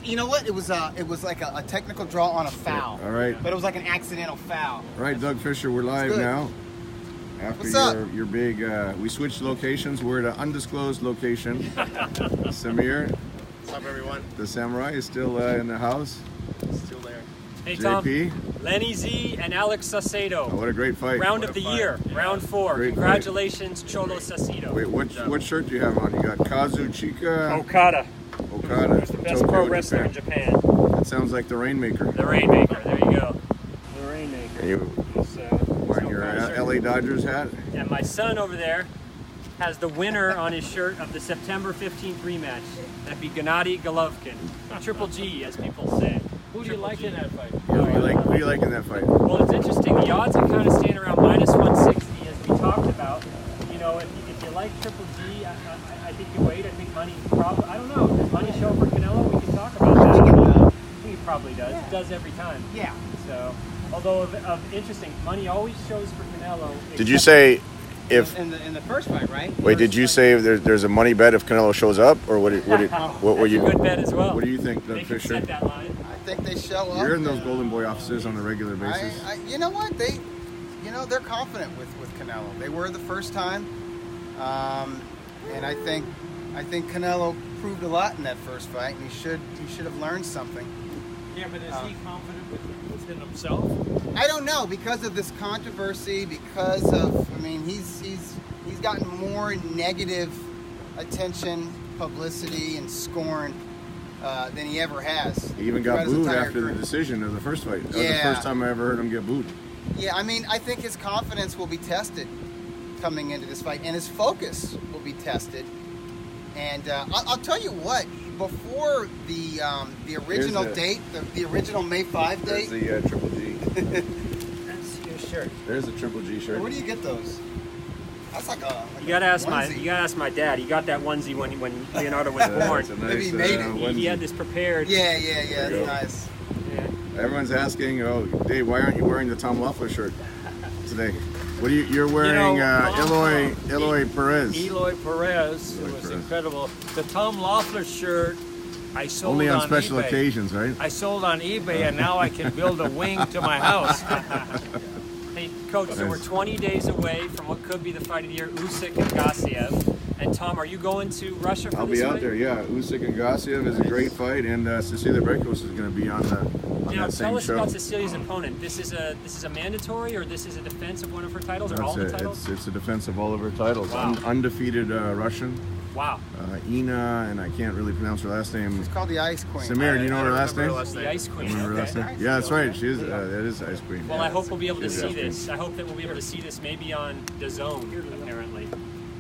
you know what? It was like a technical draw on a foul. All right. But it was like an accidental foul. All right, Doug Fisher, we're live now. After What's up? your big, we switched locations. We're at an undisclosed location. Samir, What's up, everyone? the samurai, is still in the house. Still there. Hey JP. Tom, Lenny Z and Alex Saucedo. Oh, what a great fight. Round What of a the fight. year, Yeah. round 4. Great Congratulations, Cholo Saucedo. Wait, what shirt do you have on? You got Kazuchika Okada, Okada. who's the best Tokyo, pro wrestler in Japan. Japan. That sounds like the Rainmaker. The Rainmaker, there you go. The Rainmaker. And you So, wearing your LA Dodgers hat? and my son over there has the winner on his shirt of the September 15th rematch. That'd be Gennady Golovkin. Triple G, as people say. Who do you like in that fight? Who do you like in that fight? Well, it's interesting. The odds are kind of staying around -160, as we talked about. You know, if you like Triple G, I think you wait. I think money probably. I don't know. Does money show for Canelo? We can talk about that. I think it probably does. It does every time. Yeah. So, although of interesting, money always shows for Canelo. Did you say if? In the first fight, right? Wait, did you say there's a money bet if Canelo shows up, or what were That's you? a good bet as well. What do you think, They Doug can Fisher? set that line. I think they show up. You're in those Golden Boy offices on a regular basis. You know what? They're confident with Canelo. They were the first time, and I think Canelo proved a lot in that first fight, and he should have learned something. Yeah, but is he confident within himself? I don't know, because of this controversy, because of he's gotten more negative attention, publicity, and scorn than he ever has. He even got throughout his booed entire after the career. decision of the first fight. That was the Yeah. first time I ever heard him get booed. Yeah, I think his confidence will be tested coming into this fight, and his focus will be tested. And I'll tell you what, before the original date, the original May 5 There's date. the Triple G. That's your shirt. There's the Triple G shirt. Where do you get those? That's like a. You gotta ask onesie. my dad. He got that onesie when Leonardo was born. That's a Maybe nice, he made it. onesie. He had this prepared. Yeah, There that's you go. nice. Yeah. Everyone's asking, oh, Dave, why aren't you wearing the Tom Loeffler shirt today? What are you're wearing Eloy Perez. Eloy Perez. It Eloy was Perez. incredible. The Tom Loeffler shirt I sold Only on special eBay. occasions, right? I sold on eBay, and now I can build a wing to my house. Hey, Coach, so we're 20 days away from what could be the fight of the year, Usyk and Gassiev. And Tom, are you going to Russia for I'll this be out fight? there, yeah. Usyk and Gassiev is a great fight, and Cecilia Brekos is going to be on Now, that tell same us show. about Cecilia's opponent. This is a mandatory, or this is a defense of one of her titles, or all the titles? It's a defense of all of her titles. Wow. Undefeated Russian. Wow. Ina, and I can't really pronounce her last name. It's called the Ice Queen. Samir, do you know her last name? The Ice Queen. Remember her last Okay. name? Yeah, that's right. She is. That is Ice Queen. Well, I hope we'll be able to She's see Ice Queen. this. I hope that we'll be able to see this maybe on DAZN, apparently.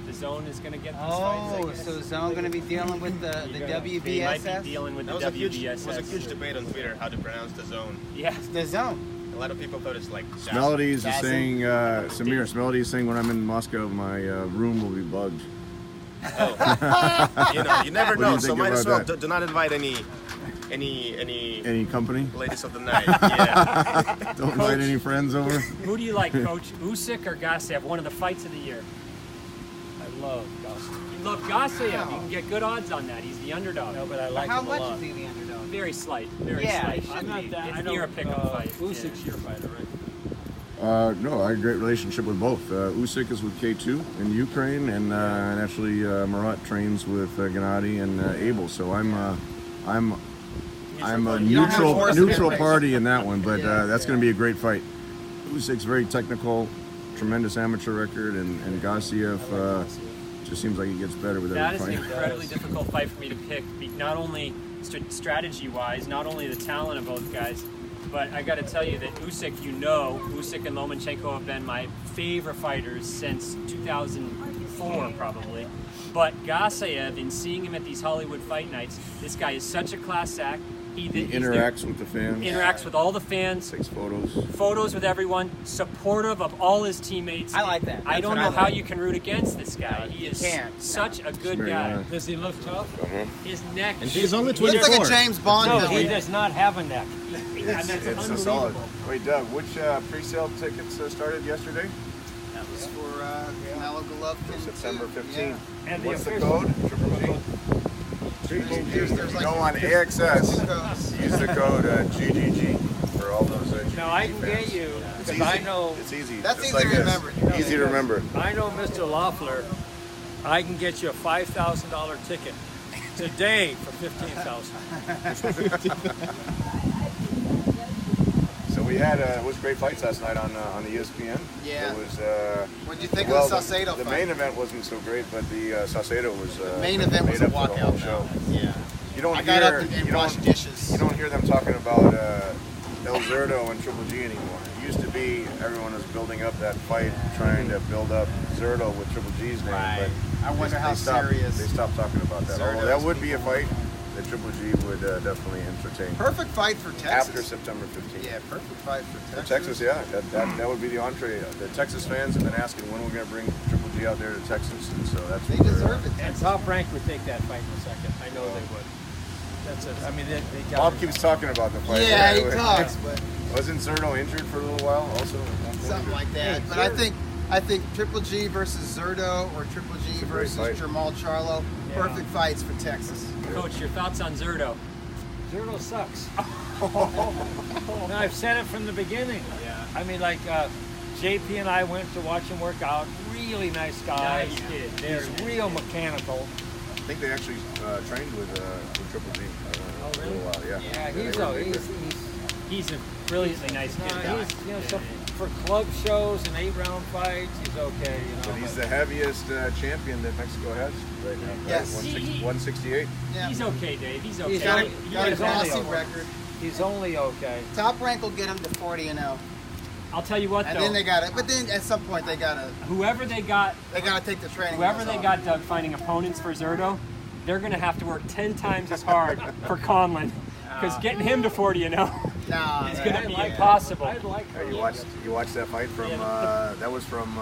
DAZN is going to get these fights, I Oh, guess. so Zone going to be dealing with the They might be WBSS? dealing with That the was a huge WBSS. debate on Twitter how to pronounce the zone. Yeah. The Zone. A lot of people thought it's like Melody is Dazzle. saying, Samir, Melody is saying when I'm in Moscow, my room will be bugged. You know, you never What do you know. So think might as about well that? do not invite any Any company? ladies of the night. Yeah. Don't invite any friends over? Who do you like, Coach? Usyk or Gassiev? One of the fights of the year. I love Dustin. You love Gassiev. You can get good odds on that. He's the underdog. No, but I like How him a much lot. is he the underdog? Very slight. Very Yeah, slight. it I'm not that. It's I near a know, pickup fight. Usyk's your fighter, right? No, I had a great relationship with both. Usyk is with K2 in Ukraine, and actually Marat trains with Gennady and Abel. So I'm a neutral party in that one, but that's going to be a great fight. Usyk's very technical, tremendous amateur record, and Gassiev just seems like he gets better with That is every an fight. incredibly difficult fight for me to pick, not only strategy-wise, not only the talent of both guys, but I got to tell you that Usyk and Lomachenko have been my favorite fighters since 2004, probably. But Gassiev, in seeing him at these Hollywood fight nights, this guy is such a class act. He interacts with the fans. Interacts with all the fans. Takes photos. Photos with everyone. Supportive of all his teammates. I like that. I That's don't what know I how like. you can root against this guy. He is can't. such a good very guy. nice. Does he look tough? His neck. And he's only He looks 24. like a James Bond No, villain. he does not have a neck. And that's It's a unbelievable. solid. Wait, Doug, which pre-sale tickets started yesterday? That was for Canelo Golovkin. September 15th. Yeah. And What's the official- code? Triple G? There's like Go on two AXS. codes. Use the code GGG for all those GGG Now I can fans. get you It's because easy. I know It's easy. That's just easy like to this. remember. Easy to remember. I know Mr. Loeffler. I can get you a $5,000 ticket today for $15,000. So we had it was great fights last night on the ESPN. Yeah. It was. What'd you think well, of the Saucedo the fight? main event wasn't so great, but the Saucedo was. The main event was a made up for the whole walkout. show. Yeah. You don't I hear. got up and you washed don't. dishes. You don't hear them talking about El Zurdo and Triple G anymore. It used to be everyone was building up that fight, trying to build up Zurdo with Triple G's name. Right. But I wonder how stopped, serious they stopped talking about that. Zurdo's Although that would be a fight that Triple G would definitely entertain. Perfect fight for Texas. After September 15th. Yeah, perfect fight for For Texas. Texas, yeah, that would be the entree. The Texas fans have been asking when we're going to bring Triple G out there to Texas, and so that's They what we're, deserve it. And Top Rank would take that fight in a second. I know they would. That's it. I mean, they got Bob it. keeps talking about the fight. Yeah, he Anyway. talks, but Wasn't Zurdo injured for a little while? Also, at one point? something like that. Hey, But I think Triple G versus Zurdo or Triple G It's a great versus fight. Jamal Charlo, Yeah. perfect fights for Texas. Coach, your thoughts on Zurdo? Zurdo sucks. No, I've said it from the beginning. Yeah. I mean, like JP and I went to watch him work out. Really nice guy. Nice kid. He's Very nice. real mechanical. I think they actually trained with Triple G. Oh, For a really? little while, yeah. Yeah, they he's were a, big he's, there. He's a brilliantly nice kid. he's you know, so for club shows and 8-round fights, he's okay. You know, But he's the heaviest champion that Mexico has right now. Right? Yes. 168. Yeah. He's okay, Dave. He's okay. He's got a, only- got a he's only classy over. record. he's only okay. Top rank will get him to 40-0, I'll tell you what, and though. then they got it. But then at some point they gotta whoever they got take the training. Whoever wheels they off. got Doug finding opponents for Zurdo, they're going to have to work 10 times as hard for Conlon. Because getting him to 40 and 0 Nah, is man. going to be like impossible. I'd like You watched that fight from that was from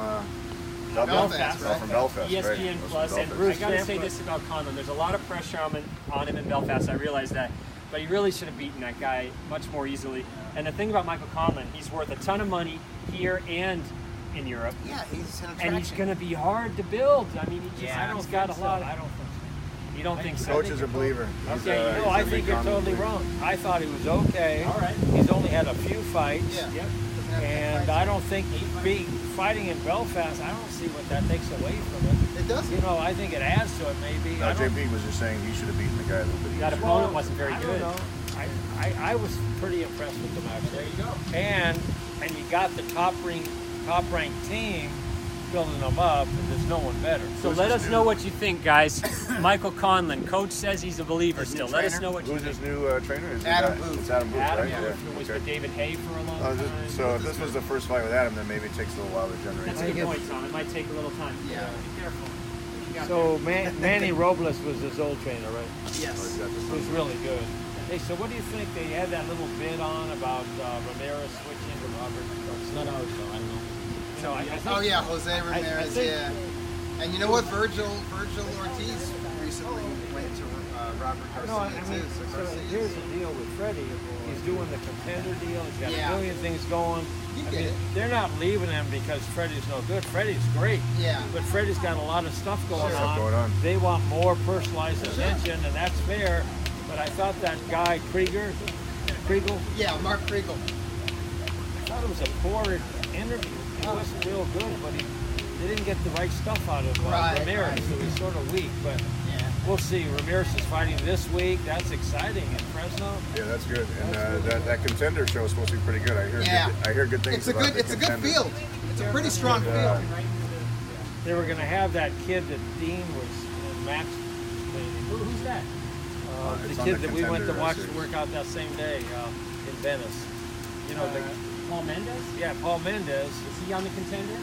Dublin? Belfast, Oh, right? from Belfast, right? ESPN That was Plus, from and Belfast. I got to say this about Conlon. There's a lot of pressure on him in Belfast. I realize that. But he really should have beaten that guy much more easily. And the thing about Michael Conlon, he's worth a ton of money here and in Europe. Yeah, he's an And he's attraction. going to be hard to build. I mean, he just Yeah, I he's don't got think a so. lot. I don't think so. You don't think so? Coach is a believer. Okay, He's No, a I big think you're Conlon totally believer. wrong. I thought he was okay. All right. He's only had a few fights. Yeah. Yep. And I don't think fighting in Belfast, I don't see what that takes away from it. It does. You know, I think it adds to it maybe. No, I don't- JP was just saying he should have beaten the guy a little bit That easier. opponent wasn't very I good. don't know. I was pretty impressed with them actually. There you go. And you got the top ranked team building them up, and there's no one better. So let us know what you think, guys. Michael Conlon, coach says he's a believer His new still. Let us trainer? know what you Who's think. his new trainer? Is it Adam Booth. It's Adam Booth, Adam right? Booth, who was with David Hay for a long time. So if this was the first fight with Adam, then maybe it takes a little while to generate. That's a good point, Tom. It might take a little time. Yeah. Be careful. You got So Manny Robles was his old trainer, right? Yes. Who's really good. Hey, so what do you think they had that little bid on about Ramirez switching to Robert? It's not ours, though. I don't know. No, I think, Oh yeah, Jose Ramirez. think- Yeah. And you know what? Virgil Ortiz recently went to Robert Garcia No, I mean, too. So so Garcia. here's the deal with Freddie. He's doing the contender deal. He's got Yeah. a million things going. You I get mean, it. they're not leaving him because Freddie's no good. Freddie's great. Yeah. But Freddie's got a lot of stuff going, Stuff on. going on. They want more personalized attention, and that's fair. But I thought that guy Kriegel, Yeah, Mark Kriegel. I thought it was a poor interview. He wasn't real good, but they didn't get the right stuff out of Right, Ramirez. right. So he's sort of weak, but Yeah. we'll see. Ramirez is fighting this week. That's exciting in Fresno. Yeah, that's good. And that contender show is supposed to be pretty good. Yeah. I hear good things It's a about good. the It's a good contender. field. It's a pretty strong And, field. They were going to have that kid that Dean was Max. Who's that? The it's on kid the that we went to Contender watch series. work out that same day in Venice. You know, Paul Mendez? Paul Mendez. Is he on the contender?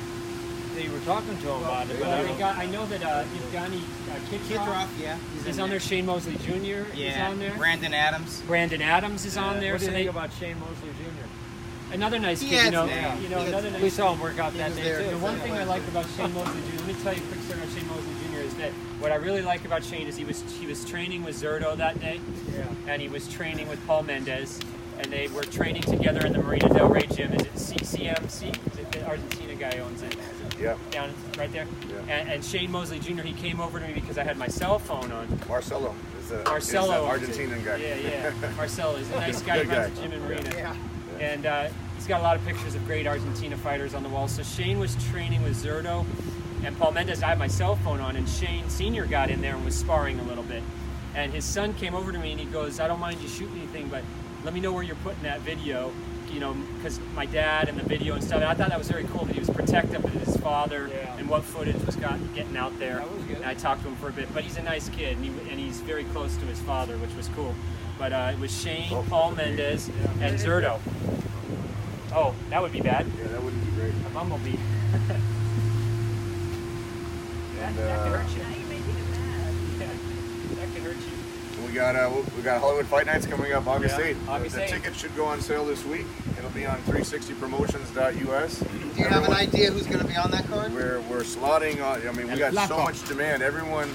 They were talking to him about it, but Well, I they don't. got, I know that Evgeny Kidroff. Yeah. is on there. Shane Mosley Jr. is on there. Brandon Adams. Brandon Adams is on there. What do So you think they, about Shane Mosley Jr.? another nice He kid. adds You know, now. you know, He another adds- nice We saw him work out He that was day there. too. The one thing I like about Shane Mosley Jr. Let me tell you a quick story about Shane Mosley Jr. is that what I really like about Shane is he was training with Zurdo that day, Yeah. and he was training with Paul Mendez, and they were training together in the Marina Del Rey gym. Is it CMC? Is it the Argentina guy owns it? Yeah. Down right there. Yeah. And Shane Mosley Jr. He came over to me because I had my cell phone on. Marcelo. Marcelo. He's the Argentinian guy. Yeah. Marcelo is a nice guy. He Good runs guy. a gym in Marina. Yeah. And he's got a lot of pictures of great Argentina fighters on the wall. So Shane was training with Zurdo and Paul Mendez. I had my cell phone on, and Shane Sr. got in there and was sparring a little bit. And his son came over to me and he goes, I don't mind you shooting anything, but let me know where you're putting that video, you know, because my dad and the video and stuff. And I thought that was very cool that he was protective of his father and what footage was getting out there. That was good. And I talked to him for a bit, but he's a nice kid and he's very close to his father, which was cool. But it was Shane, Paul Mendez, and Zurdo. Oh, that would be bad. Yeah, that wouldn't be great. A bumblebee. And that could hurt you. Now you're making it mad. Yeah, that could hurt you. we got Hollywood Fight Nights coming up August 8th. August The 8th. tickets should go on sale this week. It'll be on 360promotions.us. Do you have an idea who's going to be on that card? We're slotting on. I mean, we got so much demand. Everyone.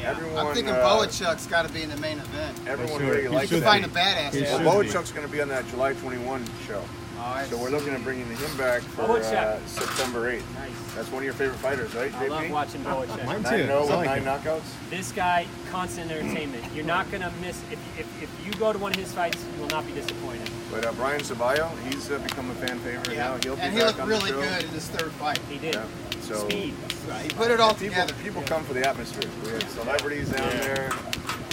I'm thinking Boachuk's got to be in the main event. Everyone Sure. really He likes You should can that. find a badass. He there. should Well, be. Boachuk's going to be on that July 21 show. Oh, So we're looking at bringing him back for Boachuk. September 8th. Nice. That's one of your favorite fighters, right, I love JP? watching Boachuk. Mine 9-0 too. with I like 9 him. knockouts. This guy, constant entertainment. You're not going to miss, if you go to one of his fights, you will not be disappointed. But Brian Sabayo, he's become a fan favorite now. He'll be And he back looked on the really show. good in his third fight. He did. Yeah. So Speed. He put it all people, together. people come for the atmosphere. We have celebrities down there.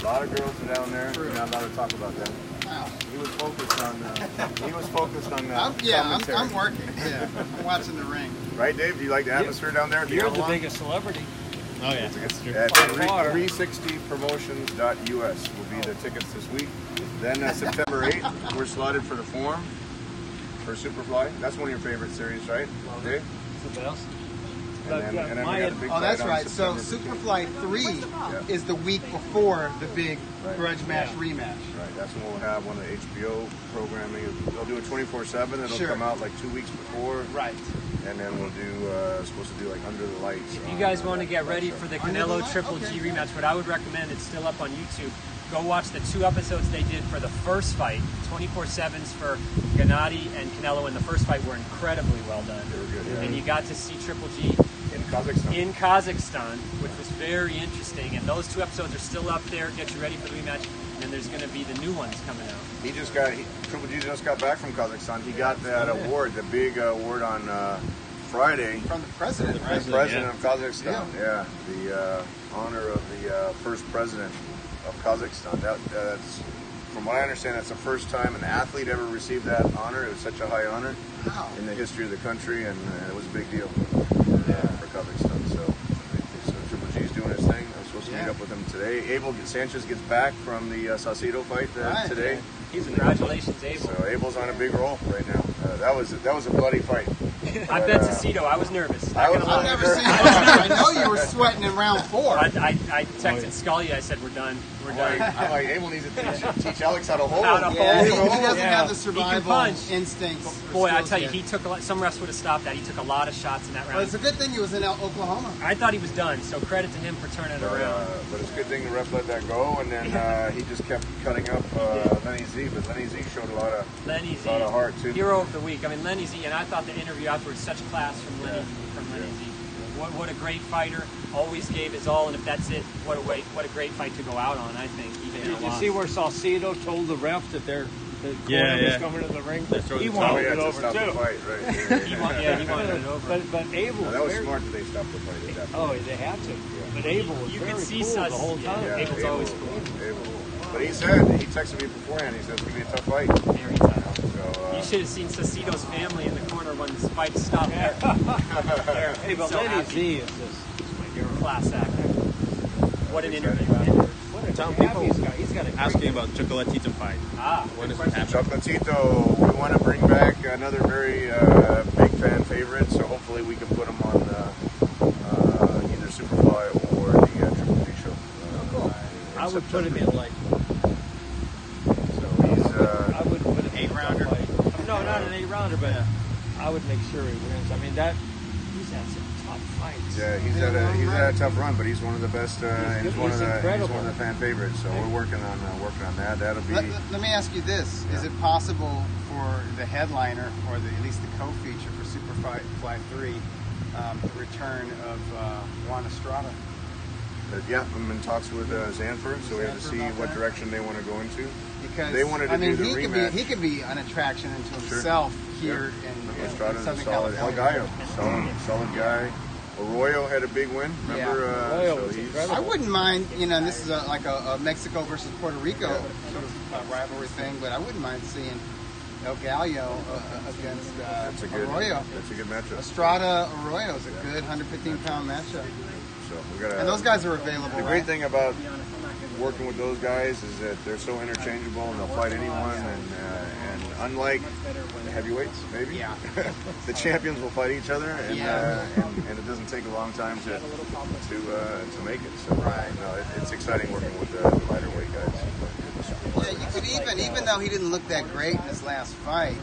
A lot of girls are down there. We're not allowed to talk about them. Wow. He was focused on. commentary. I'm working. Yeah, I'm watching the ring. Right, Dave? Do you like the atmosphere down there? at the You're the Avalon? biggest celebrity. Oh yeah, that's true. At By far. 360promotions.us will be the tickets this week. Then September 8th, we're slotted for the Forum for Superfly. That's one of your favorite series, right, Dave? It's the best. And then we my- got the big Oh, fight that's on right. So September 15th. Superfly 3 is the week before the big Right. grudge match rematch. Right, that's when we'll have one of the HBO programming. They'll do it 24/7. It'll Sure. come out like 2 weeks before, Right. and then we'll do supposed to do like Under the Lights. If you guys want to get ready that for the Under the Canelo light? Triple Okay. G rematch, what I would recommend, it's still up on YouTube. Go watch the 2 episodes they did for the first fight. 24/7s for Gennady and Canelo in the first fight were incredibly well done. They were good, yeah. And you got to see Triple G in Kazakhstan. in Kazakhstan, which was very interesting. And those 2 episodes are still up there. Get you ready for the rematch. And then there's going to be the new ones coming out. Triple G just got back from Kazakhstan. He got that award, the big award on Friday. From the president, right? The president of Kazakhstan. Yeah, the honor of the first president of Kazakhstan. That's, from what I understand, that's the first time an athlete ever received that honor. It was such a high honor Wow. in the history of the country, and it was a big deal for Kazakhstan. So Triple G's doing his thing. I'm supposed to meet up with him today. Abel Sanchez gets back from the Saucedo fight Right. today. Congratulations, Abel. So Abel's on a big roll right now. That was a bloody fight. I bet Cito. I was nervous. I was I've never seen that. I know you were sweating in round 4. I texted Scully. I said, "We're done. We're done." I'm like, Abel needs to teach Alex how to hold. How to Yeah, hold. he doesn't Yeah. have the He survival can punch. instincts. or Boy, I skills tell you, yet. he took a lot. Some refs would have stopped that. He took a lot of shots in that Well, round. it's a good thing he was in Oklahoma. I thought he was done. So credit to him for turning it around. But it's a good thing the ref let that go, and then he just kept cutting up Lenny Z. But Lenny Z showed a lot of Lenny Z, lot of heart too. hero of the week. I mean, Lenny Z, and I thought the interview afterwards, such class from Lenny Z. What a great fighter. Always gave his all, and if that's it, what a great fight to go out on. I think even in a Did you loss. see where Saucedo told the ref that the Yeah, corner was yeah. coming to the ring? They're throwing He the Oh, wanted yeah, it to over stop the too. fight, right? He wanted it over. But Abel was That was very, smart that they stopped the fight at that point. Oh, they had to. But Abel was You very could see cool the whole yeah. time. Abel's always cool. Abel. But he texted me beforehand. He said it's gonna be a tough fight. Very tough. So You should have seen Cito's family in the corner when the fight stopped. There. Hey, but So Lenny happy. Z is just Class act. What an interview. what a Tom, happy people he's got a asking about Chocolatito fight. When is is it happening? Chocolatito, we want to bring back another very big fan favorite. So hopefully we can put him on either Superfly or the Triple G show. I would put him in like So he's I would put him in 8-rounder? No, not an 8-rounder, but I would make sure he wins. I mean he's had some tough fights. he's had a tough run, but he's one of the best. He's one of the fan favorites. So we're working on that. That'll be. Let me ask you this: is it possible for the headliner, or at least the co-feature for Superfly 3, the return of Juan Estrada? Yeah, I'm in talks with Zanford, so we have to see what direction they want to go into. Because They wanted to do the rematch. he could be an attraction into himself here in Estrada's a Southern solid California. solid guy. Arroyo had a big win. Remember? Arroyo So was he's incredible. I wouldn't mind, and this is like a Mexico versus Puerto Rico sort of rivalry thing, but I wouldn't mind seeing El Gallo against that's a good Arroyo. That's a good matchup. Estrada Arroyo is a good 115-pound matchup. So we got And those guys are available, The right? great thing about working with those guys is that they're so interchangeable and they'll fight anyone. And unlike the heavyweights, maybe, the champions will fight each other, and it doesn't take a long time to make it. So no, it's exciting working with the lighter weight guys. Yeah, you could even though he didn't look that great in his last fight,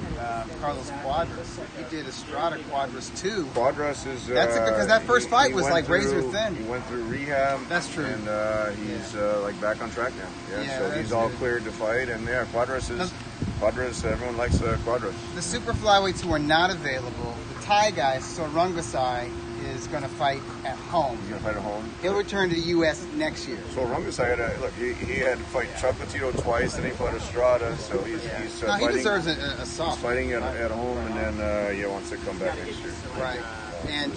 Carlos Cuadras, he did Estrada Cuadras 2. Cuadras is That's because that first fight was went like razor through- thin. He went through rehab. That's true. And he's like back on track now. Yeah, so that's he's all good. cleared to fight. And Cuadras. Everyone likes Cuadras. The super flyweights who are not available, the Thai guy, Sorungasai, is going to fight at home. He's gonna fight at home. He'll return to the U.S. next year. So Rungasai he had to fight Chocolatito twice, and he fought Estrada. So he's No, he fighting. deserves a He's soft. fighting at home, and then wants to come back next year. Right. And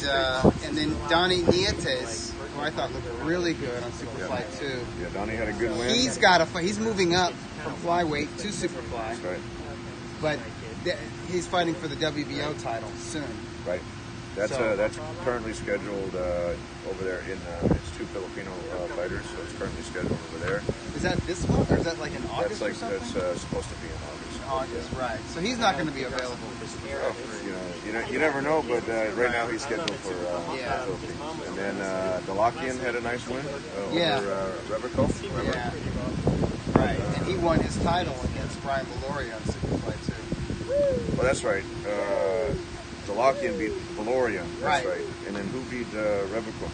then Donnie Nietes, who I thought looked really good on Superfly 2. Yeah, Donnie had a good win. He's got a fight. He's moving up from flyweight to superfly, That's right. but he's fighting for the WBO title soon. Right. That's So- that's currently scheduled over there in it's two Filipino fighters, so it's currently scheduled over there. Is that this month, or is that like in August That's or something? that's supposed to be in August. August, right. So he's not going to be available. Oh, you never know, but right now he's scheduled for Philippines. And then Delakian had a nice win over Revico. Yeah. Right. And he won his title against Brian Valoria on Superfly 2. Well, that's right. Delakian beat Valoria. That's Right. right. And then who beat Revico?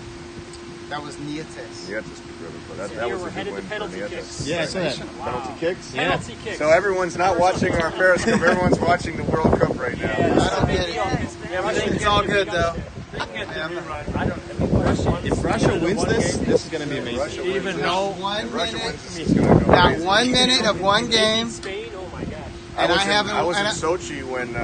That was Nietes. Nietes beat Revico. That Here was we're a headed good to win for penalty Nietes. kicks. Yeah, I saw that. Penalty kicks? Penalty kicks. So everyone's not watching our Periscope. Everyone's watching the World Cup right now. I don't get it. It's all good, though. If Russia wins this is going to be amazing. Russia Even wins this. though If Russia wins this, it's going to go Not crazy. 1 minute of one game, Spain, oh my gosh. and I haven't. I was in and Sochi when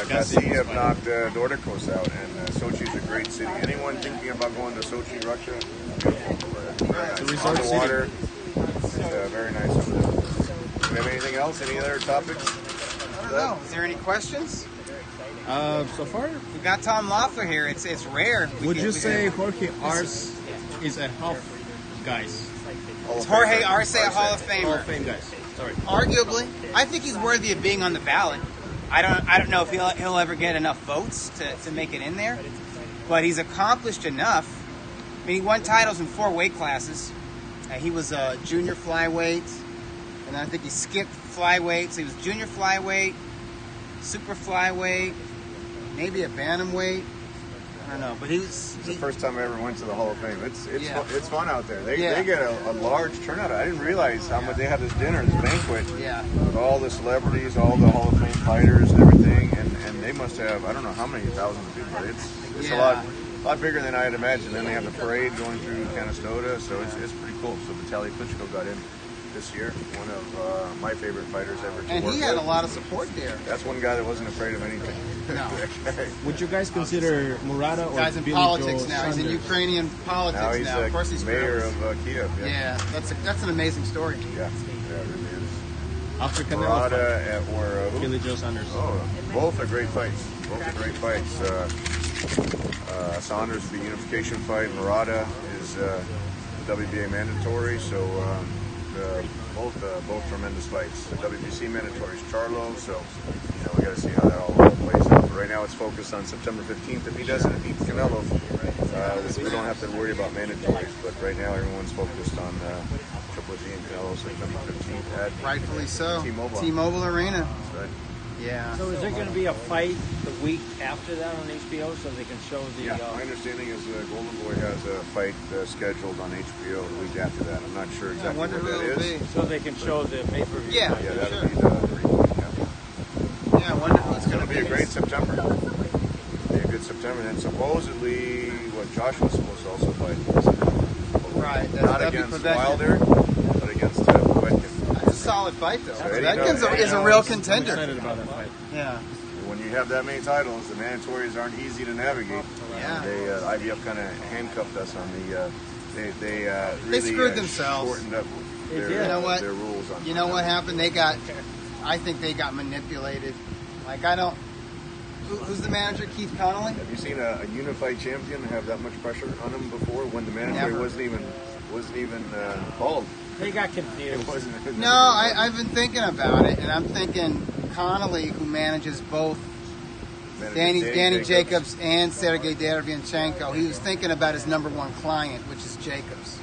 Gassiev knocked Dorticos out, and Sochi's a great city. Anyone thinking about going to Sochi, Russia? Beautiful. Very nice. resort On the city. water. It's very nice over there. Do we have anything else? Any other topics? I don't know. Is there any questions? So far, We got Tom Loeffler here. It's rare. would you say Jorge Arce is a Hall of guys? Hall of Jorge Famer. Arce a Hall of Hall Famer? of Fame guys. Sorry. Arguably, I think he's worthy of being on the ballot. I don't know if he'll ever get enough votes to make it in there, but he's accomplished enough. I mean, he won titles in 4 weight classes. He was a junior flyweight, and then I think he skipped flyweight. So he was junior flyweight, super flyweight, maybe a bantamweight. I don't know, but It's the first time I ever went to the Hall of Fame. Yeah. It's fun out there. They Yeah. get a large turnout. I didn't realize how much they had this dinner, this banquet. Yeah. With all the celebrities, all the Hall of Fame fighters and everything, and they must have, I don't know how many thousands of people. It's Yeah. a lot bigger than I had imagined. Then they have the parade going through Canastota, so it's pretty cool. So Vitaly Klitschko got in this year, one of my favorite fighters ever to And work he had a with. lot of support there. That's one guy that wasn't afraid of anything. No. Would you guys consider Murata or Guy's in Billy politics Joe now. He's in Saunders? Ukrainian politics Now he's now. Of course, he's mayor fearless. of Kiev. Yeah, that's an amazing story. Yeah, it really is. After Canelo, Murata or who? Billy Joe Saunders. Oh, both are great fights. Both are great fights. Saunders, the unification fight. Murata is the WBA mandatory. So both tremendous fights. The WBC mandatory is Charlo. So we got to see how that all plays out. But right now it's focused on September 15th. If he doesn't beat Canelo, we don't have to worry about mandatories. But right now everyone's focused on Triple G and Canelo September 15th at Rightfully so. T-Mobile. T-Mobile Arena. That's right. Yeah. So is there going to be a fight the week after that on HBO so they can show the... Yeah, my understanding is Golden Boy has a fight scheduled on HBO the week after that. I'm not sure I exactly wonder what who that it'll is. be. So they can show the pay-per-view. Yeah. Yeah, that'll Sure. be the yeah. Yeah, I wonder who it's It's going going to be a great September. Be a good September. And supposedly, Josh was supposed to also fight. Right. Not that'd be against prevention. Wilder, but against Povetkin. It's a solid fight, though. So Eddie Povetkin's knows- is a real I'm contender. excited about that fight. Yeah. When you have that many titles, the mandatories aren't easy to navigate. Yeah. They IBF kind of handcuffed us on the. They really screwed themselves. Shortened up their, You know what? their rules on. You know what happened? I think they got manipulated. Like, I don't. Who's the manager? Keith Connolly? Have you seen a unified champion have that much pressure on him before when the mandatory Never. wasn't even called? They got It confused. wasn't. No, I've been thinking about it, and I'm thinking Connolly, who manages both Danny Jacobs and Sergey Derevyanchenko, he was thinking about his number one client, which is Jacobs.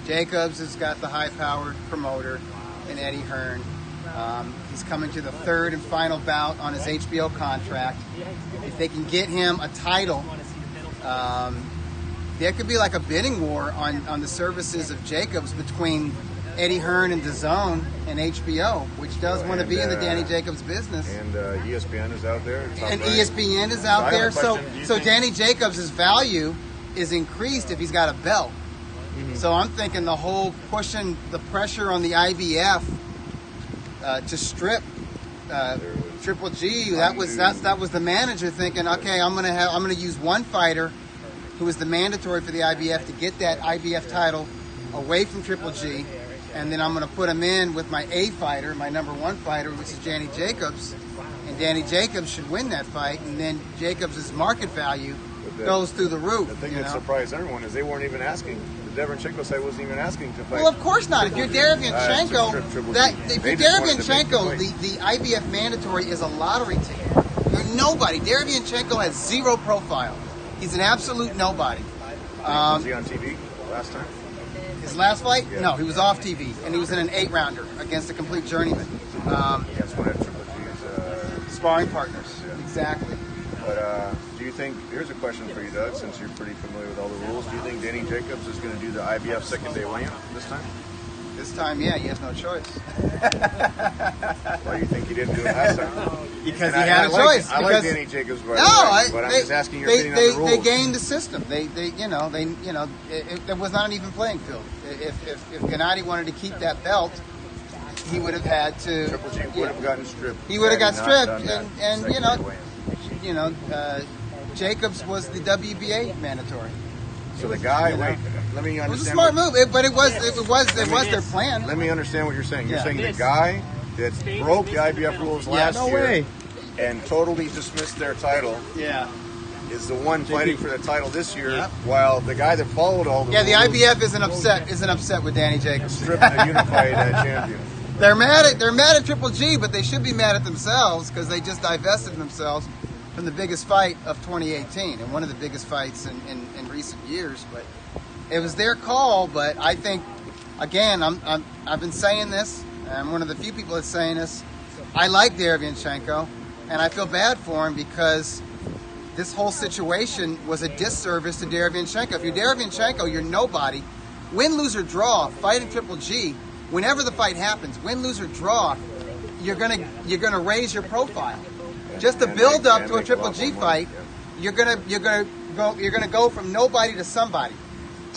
Jacobs has got the high-powered promoter in Eddie Hearn. He's coming to the third and final bout on his HBO contract. If they can get him a title, there could be like a bidding war on the services of Jacobs between Eddie Hearn and DAZN and HBO, which does want to be in the Danny Jacobs business. And ESPN is out there. Top And right. ESPN is I out have a there, so question. Do you so think- Danny Jacobs' value is increased if he's got a belt. So I'm thinking the whole pushing the pressure on the IBF to strip Triple G. That was the manager thinking, okay, I'm gonna use one fighter who is the mandatory for the IBF to get that IBF title away from Triple G, and then I'm gonna put him in with my A fighter, my number one fighter, which is Danny Jacobs, and Danny Jacobs should win that fight, and then Jacobs' market value goes through the roof. The thing you that know? surprised everyone is they weren't even asking. The Derevyanchenko side wasn't even asking to fight. Well, of course not. If you're Derevyanchenko, Triple that G. if They you're just wanted to make Derevyanchenko, the the IBF mandatory is a lottery ticket. You're nobody. Derevyanchenko has zero profile. He's an absolute nobody. Was he on TV last time? His last fight? Yeah. No, he was off TV, and he was in an 8-rounder against a complete journeyman. Against one of Triple G's. Sparring partners. Yeah. Exactly. But do you think, here's a question for you, Doug, since you're pretty familiar with all the rules. Do you think Danny Jacobs is going to do the IBF second day weigh-in this time? This time, yeah, he has no choice. Why do you think he didn't do it last time? Because And he had a choice. I like because- Danny Jacobs, by No, the way, but I'm just asking your opinion on the rules. They gamed the system. It was not an even playing field. If Gennady wanted to keep that belt, he would have had to. Triple G would have gotten stripped. He would have got had he not stripped, done and that you know, second-day weigh-in. Jacobs was the WBA mandatory. So the guy, you know. wait, let me It was a understand. smart move, but it was their plan. Let me understand what you're saying. You're Yeah. saying the guy that broke the IBF rules last No year way. and totally dismissed their title Yeah, is the one fighting for the title this year, Yep. while the guy that followed all the yeah. The rules IBF isn't upset with Danny Jacobs. stripped a unified champion. They're mad at Triple G, but they should be mad at themselves because they just divested themselves from the biggest fight of 2018 and one of the biggest fights in recent years. But it was their call. But I think, again, I've been saying this. I'm one of the few people that's saying this. I like Derevyanchenko, and I feel bad for him because this whole situation was a disservice to Derevyanchenko. If you're Derevyanchenko, you're nobody. Win, lose, or draw, fighting Triple G. Whenever the fight happens, win, lose, or draw, you're gonna raise your profile. Just to And build make- up and to a make a Triple lot G more fight, money, you're gonna go from nobody to somebody.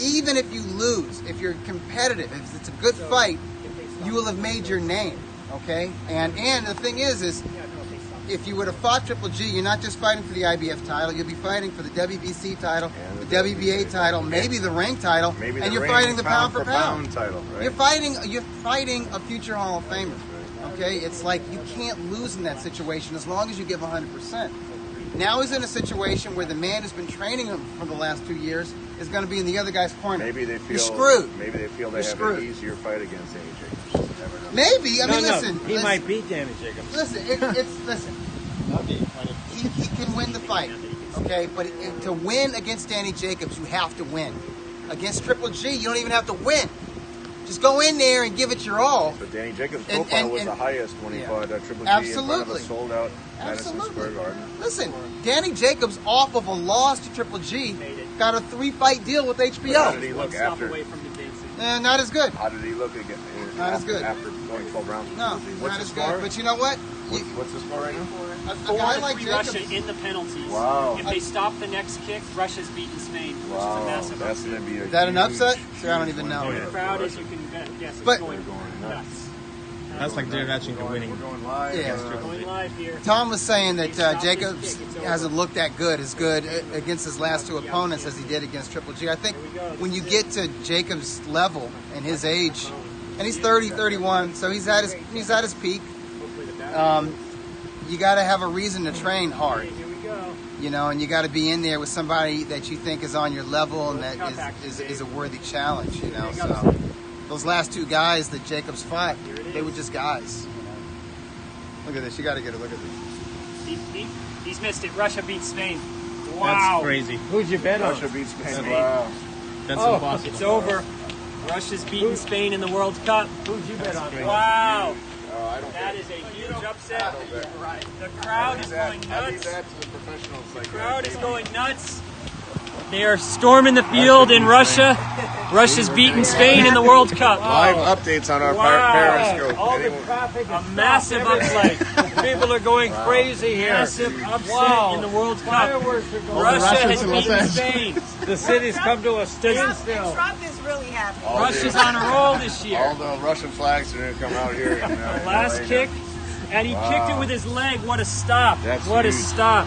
Even if you lose, if you're competitive, if it's a good fight, you will have made your name. Okay, and the thing is if you would have fought Triple G, you're not just fighting for the IBF title, you'll be fighting for the WBC title, And the WBA title, maybe the ring title, Maybe and the you're ring fighting the pound for pound. title, right? You're fighting a future Hall of Famer. Okay, it's like you can't lose in that situation as long as you give 100%. Now he's in a situation where the man who's been training him for the last 2 years is going to be in the other guy's corner. Maybe they feel You're screwed. Maybe they feel they You're have screwed. an easier fight against Danny Jacobs. You never know. Maybe. I mean, No, listen. he listen, might beat Danny Jacobs. Listen, listen. He can win the fight, okay? But to win against Danny Jacobs, you have to win. Against Triple G, you don't even have to win. Just go in there and give it your all. But Danny Jacobs' And- profile was and- the highest when he yeah. fought Triple G in front of Absolutely. a sold-out Madison Absolutely. Square Garden. Listen, Danny Jacobs, off of a loss to Triple G, got a 3-fight deal with How did HBO. he look One stop after? away from advancing. Not as good. How did he look again? Not as good. After going 12 rounds. No, What's not the as score? good. But you know what? What's the score right now? A guy like 4-3 Jacobs, Russia in the penalties. Wow. If they stop the next kick, Russia's beaten Spain, which is a massive That's upset. going to be is that an huge, upset? Sure, I don't even huge know. win The for crowd, as Russia. you can guess, is But- going They're going nuts. That's like they're matching the winning. We're going live. Yeah. Going live here. Tom was saying that Stop this Jacobs kick, it's over. hasn't looked that good, as good against his last two opponents as he did against Triple G. I think when you get to Jacobs' level and his age, and he's 30, 31, so he's at his peak. You got to have a reason to train hard, Here we go. you know, and you got to be in there with somebody that you think is on your level and that is a worthy challenge, you know. So those last two guys that Jacobs fought, they were just guys. You know. Look at this. You got to get a look at this. He's missed it. Russia beats Spain. That's Wow. crazy. Who'd you bet on? Russia beats Spain. Spain. Wow. That's Oh, impossible. It's over. Russia's beaten Spain in the World Cup. Who'd you bet on? Wow. I don't That bet. is a huge upset. I don't bet. The crowd is I going leave nuts. that to the professionals. Like Crowd is going nuts. They are storming the field in Russia. Russia's beaten Spain in the World Cup. Live updates on our Wow. Periscope. All the Anyone- traffic is A stopped. massive upset. People are going crazy here. Massive upset Wow. in the World Cup. Fireworks are going. Russia Russians has in Los beaten Angeles. Spain. The city's come to a standstill. Trump is really happy. all Russia's the- on a roll this All year. the Russian flags are going to come out here. And, Last LA. kick, and he kicked it with his leg. What a stop. That's What a huge. stop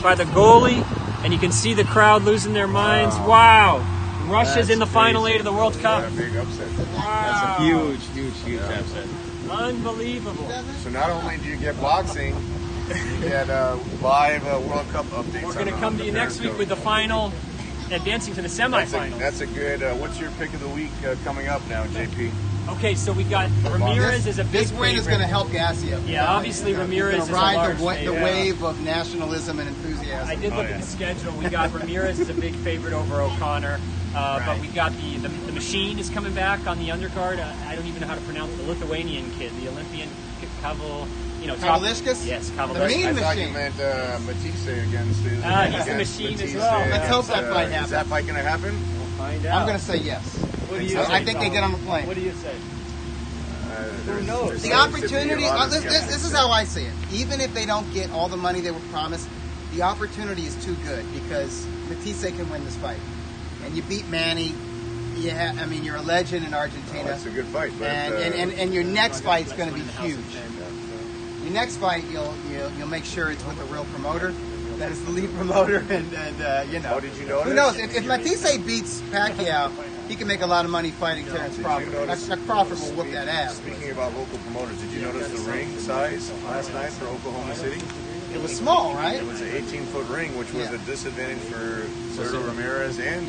by the goalie. And you can see the crowd losing their minds. Wow. Russia's That's in the final crazy. eight of the World Cup. What a big upset. That's Wow. a huge, huge, huge upset. Unbelievable. So not only do you get boxing, you get live World Cup updates. We're going to come to you next week with the final, advancing to the semifinals. That's a good. What's your pick of the week coming up now, JP? Okay, so we got Ramirez is a big This win is favorite. going to help gas you up. Yeah, obviously Ramirez He's is gonna a ride large the favorite. wave of nationalism and enthusiasm. I did look at the schedule. We got Ramirez is a big favorite over O'Connor. But we got the machine is coming back on the undercard. I don't even know how to pronounce the Lithuanian kid, the Olympian Kaval, Kavalishkas? Yes, The Kavalishkas. mean I thought you machine. meant Matisse against. He's the against machine as Matisse. well. Let's hope that fight Is happens. that fight going to happen? We'll find out. I'm going to say yes. What do you I say, think they Tom? get on the plane. What do you say? Who knows? The opportunity, this is how I see it. Even if they don't get all the money they were promised, the opportunity is too good because Matisse can win this fight. And you beat Manny. Yeah, I mean, you're a legend in Argentina. That's a good fight. But, And your next fight's going to be huge. Your next fight, you'll make sure it's with a real promoter. That is the lead promoter, and you know. Oh, did you notice? Who knows? If Matisse beats Pacquiao, he can make a lot of money fighting Terrence Crawford. Crawford will whoop that ass. Speaking about local promoters, did you notice the ring size last night for Oklahoma City? It was small, right? It was an 18-foot ring, which was Yeah. a disadvantage for Zerto Ramirez and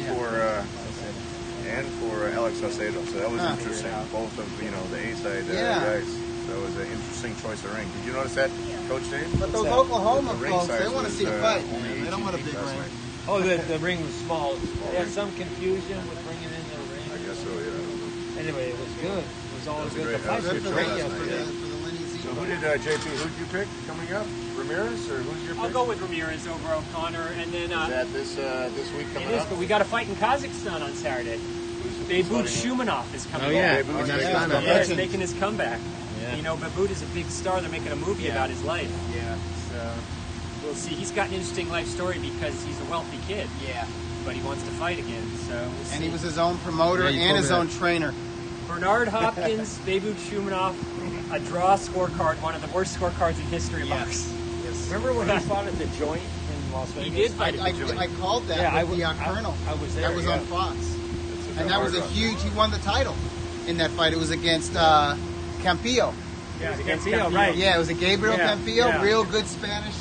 for Alex Saucedo. So that was interesting. Both of the A-side guys. So it was an interesting choice of ring. Did you notice that, Coach Dave? But those Oklahoma The ring folks, they size want to was, see a fight. only They don't 18 want a feet big last ring. night. Oh, the ring was small. They had some confusion with bringing in the ring. I guess so, yeah. Anyway, it was good. It was all was good. great. The fight That was was great good show For yesterday. the Lenny Z. So who did JP? Who did you pick coming up? Ramirez or who's your pick? I'll go with Ramirez over O'Connor, and then Is that this week coming it is. up? But we got a fight in Kazakhstan on Saturday. Babut Shumanov is coming. Oh, yeah. Babut That's is kind of- Yeah, he's making his comeback. Yeah. You know, Babut is a big star. They're making a movie about his life. Yeah. So we'll see. He's got an interesting life story because he's a wealthy kid, Yeah. but he wants to fight again. So we'll see. And he was his own promoter Yeah, you and told his me own that. trainer. Bernard Hopkins, Babut Shumanov, a draw scorecard, one of the worst scorecards in history of boxing. Remember when he fought at the Joint in Las He Vegas? did fight at the joint. I called that Yeah, with I the Colonel. I was there. That was yeah. on Fox. It's a And that was a hard huge, he won the title in that fight. It was against Campillo. Yeah, against Campillo, Campillo. right. Yeah, it was a Gabriel Yeah, Campillo, yeah. real good Spanish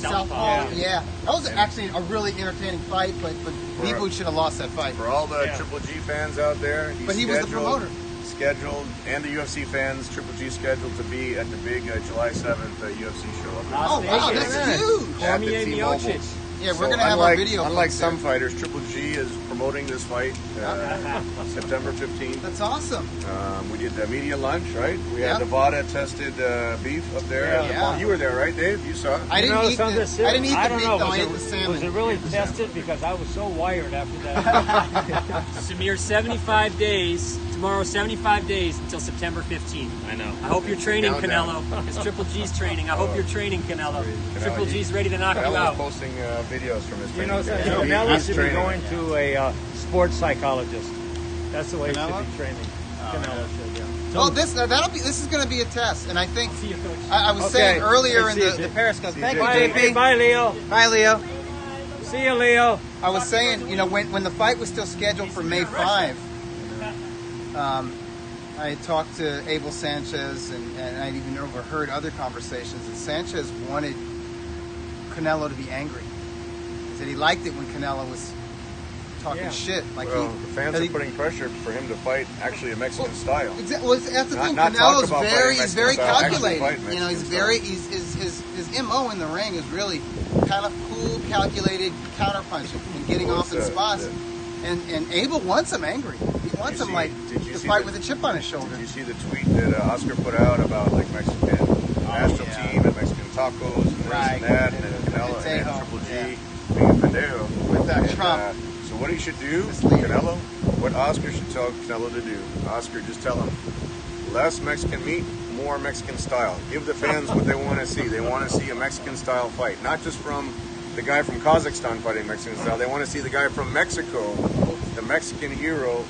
southpaw. Yeah. Yeah. That was actually a really entertaining fight, but Babut should have lost that fight. For all the Yeah. Triple G fans out there, But he was the promoter. Scheduled, and the UFC fans, Triple G scheduled to be at the big July 7th UFC show. Up in Oh, wow, Vegas. that's huge. at the Cormier T-Mobile. Miocic. Yeah, we're going to have our video. Unlike folks some there. fighters, Triple G is promoting this fight, September 15th. That's awesome. We did the media lunch, right? We Yeah. had Nevada tested beef up there. Yeah. At the farm. You were there, right, Dave? You saw it. I didn't eat the something beef, though. I ate the salmon. Was it really tested? Because I was so wired after that. Samir, 75 days. Tomorrow, 75 days until September 15th. I know. I hope you're training, Countdown. Canelo. It's Triple G's training. I hope you're training, Canelo. Triple he- G's ready to knock you Canelo's out. posting videos from his You training. know, camp. Canelo He's should be training. going to a sports psychologist. That's the way he Canelo? should be training. Canelo should, yeah. Oh, this is going to be a test, and I think See you, Coach. I was Okay. saying earlier in See you, the Jay. Periscope. Thank you, Bye, JP. bye, Leo. Bye, Leo. See you, Leo. I was saying, when the fight was still scheduled for May 5, I had talked to Abel Sanchez, and I'd even overheard other conversations, and Sanchez wanted Canelo to be angry. He said he liked it when Canelo was talking Yeah. shit. Like Well, the fans that are he- putting pressure for him to fight actually a Mexican style. Well, that's the thing. Not talk Canelo's about very, fighting he's very Mexican style, actually calculated. fight You know, he's Mexican very, his MO in the ring is really kind of cool, calculated counterpunching and getting Well, off in it's, spots. And Abel wants him angry. He wants Did him you like see- did you to see fight the- with a chip on his shoulder. Did you see the tweet that Oscar put out about like Mexican national yeah. team and Mexican tacos and this Right. and that, and then Canelo And and Tejo, Triple G yeah. being a pendejo. With that And, Trump. So what he should do, Misleading. Canelo, what Oscar should tell Canelo to do, Oscar just tell him, less Mexican meat, more Mexican style. Give the fans what they want to see. They want to see a Mexican style fight, not just from the guy from Kazakhstan fighting Mexican style. They want to see the guy from Mexico, the Mexican hero,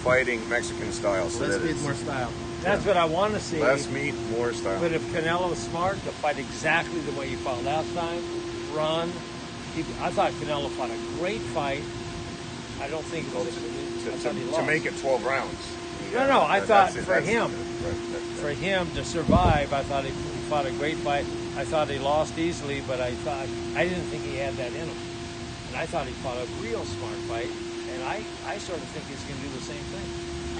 fighting Mexican style. So Let's that get it's more style. That's what I want to see. less meat, more style. But if Canelo is smart, to fight exactly the way he fought last time, run. I thought Canelo fought a great fight. I don't think it was. I thought he to lost. make it 12 rounds. No, I thought That's it, for that's him. it. Right, For him to survive, I thought he fought a great fight. I thought he lost easily, but I didn't think he had that in him. And I thought he fought a real smart fight. And I sort of think he's going to do the same thing.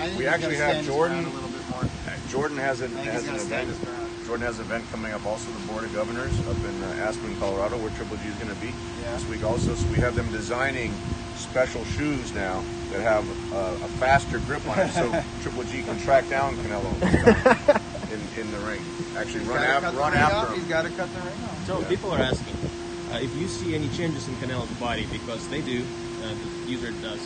I think We he's actually gonna have stand his Jordan- ground a little bit more. Jordan has an I think he's gonna stand event. his ground. Jordan has an event coming up also, the Board of Governors up in Aspen, Colorado, where Triple G is going to be Yeah. this week also. So we have them designing special shoes now that have a faster grip on it, so Triple G can track down Canelo in the ring. Actually, He's run gotta cut the ring after off. him. He's got to cut the ring off. So people are asking if you see any changes in Canelo's body, because they do. The user does.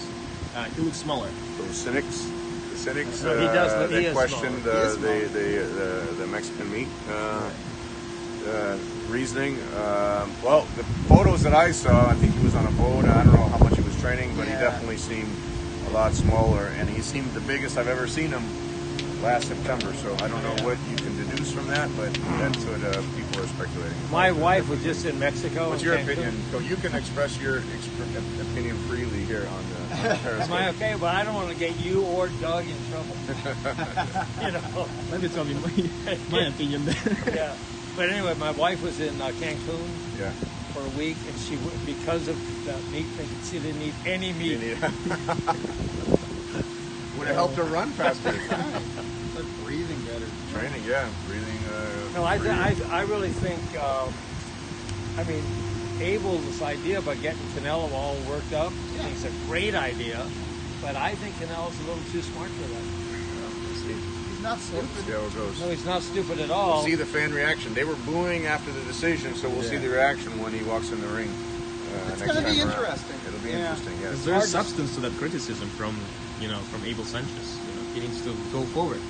He looks smaller. Those cynics, the cynics, No, he does look- he they is questioned smaller. He is smaller. the Mexican meat reasoning. Well, the photos that I saw, I think he was on a boat. I don't know how much he was training, but he Yeah. definitely seemed a lot smaller, and he seemed the biggest I've ever seen him last September. So I don't know what you can deduce from that, but that's what people are speculating. My wife was just in Mexico. What's in your Cancun. opinion? So you can express your opinion freely here on the Am I Periscope. okay? But I don't want to get you or Doug in trouble. You know. Let me tell you my opinion then. Yeah. But anyway, my wife was in Cancun Yeah. for a week, and she because of the meat thing, she didn't eat any meat. Would have helped her run faster. But breathing better. Training, yeah, breathing. No, I really think. I mean, Abel's idea about getting Canelo all worked up, I think it's a great idea. But I think Canelo's a little too smart for that. He's not stupid. See how it goes. No, he's not stupid at all. We'll see the fan reaction. They were booing after the decision, so we'll see the reaction when he walks in the ring. It's next gonna be time around. interesting. It'll be Yeah. interesting. Yes. There's substance to that criticism from Abel Sanchez. He needs to go forward.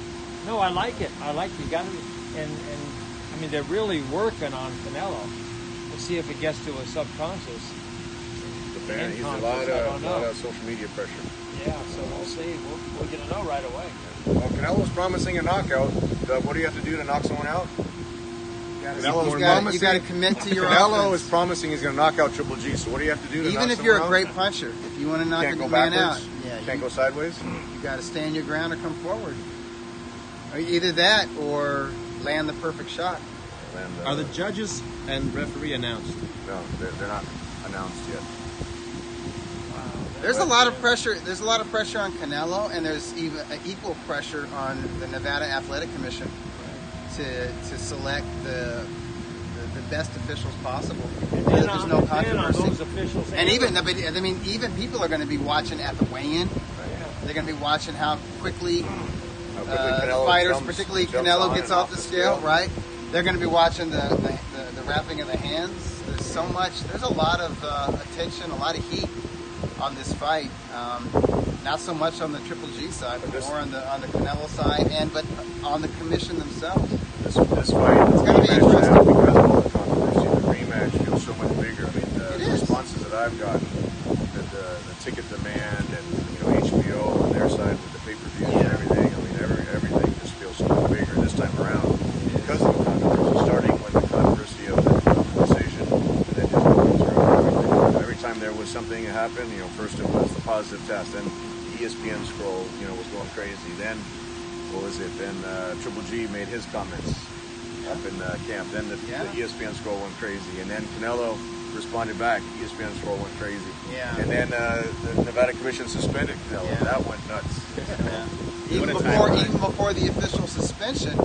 No, I like it. I like you got to, and I mean they're really working on Canelo. We'll see if it gets to a subconscious. The fan, he's a Unconscious, I don't lot know. of social media pressure. Yeah, so we'll see. We're gonna know right away. Well, Canelo's promising a knockout. What do you have to do to knock someone out? You got to commit to your Canelo offense. is promising he's going to knock out Triple G. So what do you have to do to knock Even if someone you're a out? great puncher, if you want to knock Can't a go man out, backwards. yeah, Can't you go sideways. got to stand your ground or come forward. Or either that or land the perfect shot. And, Are the judges and referee announced? No, they're not announced yet. There's a lot of pressure. There's a lot of pressure on Canelo, and there's even equal pressure on the Nevada Athletic Commission to select the the best officials possible. And There's then on, no and then on controversy. those officials, And even, I mean, even people are going to be watching at the weigh-in. They're going to be watching how quickly the fighters, particularly Canelo, gets off the scale, right? They're going to be watching the wrapping of the hands. There's so much. There's a lot of attention, a lot of heat on this fight. Not so much on the Triple G side, but more on the Canelo side, but on the commission themselves. This fight, It's going to be interesting. because of all the controversy, the rematch feels so much bigger. I mean, the responses that I've gotten, the ticket demand, and HBO on their side with the pay-per-view and everything. I mean, everything just feels so much bigger this time around because of the controversy. Starting with the controversy of the decision, and then just going through everything. Every time there was something that happened, first it was the positive test, then ESPN scroll, was going crazy. Then what was it? Then Triple G made his comments up in camp. Then the ESPN scroll went crazy, and then Canelo responded back. ESPN scroll went crazy. Yeah. And then the Nevada Commission suspended Canelo. Yeah. That went nuts. Even before the official suspension,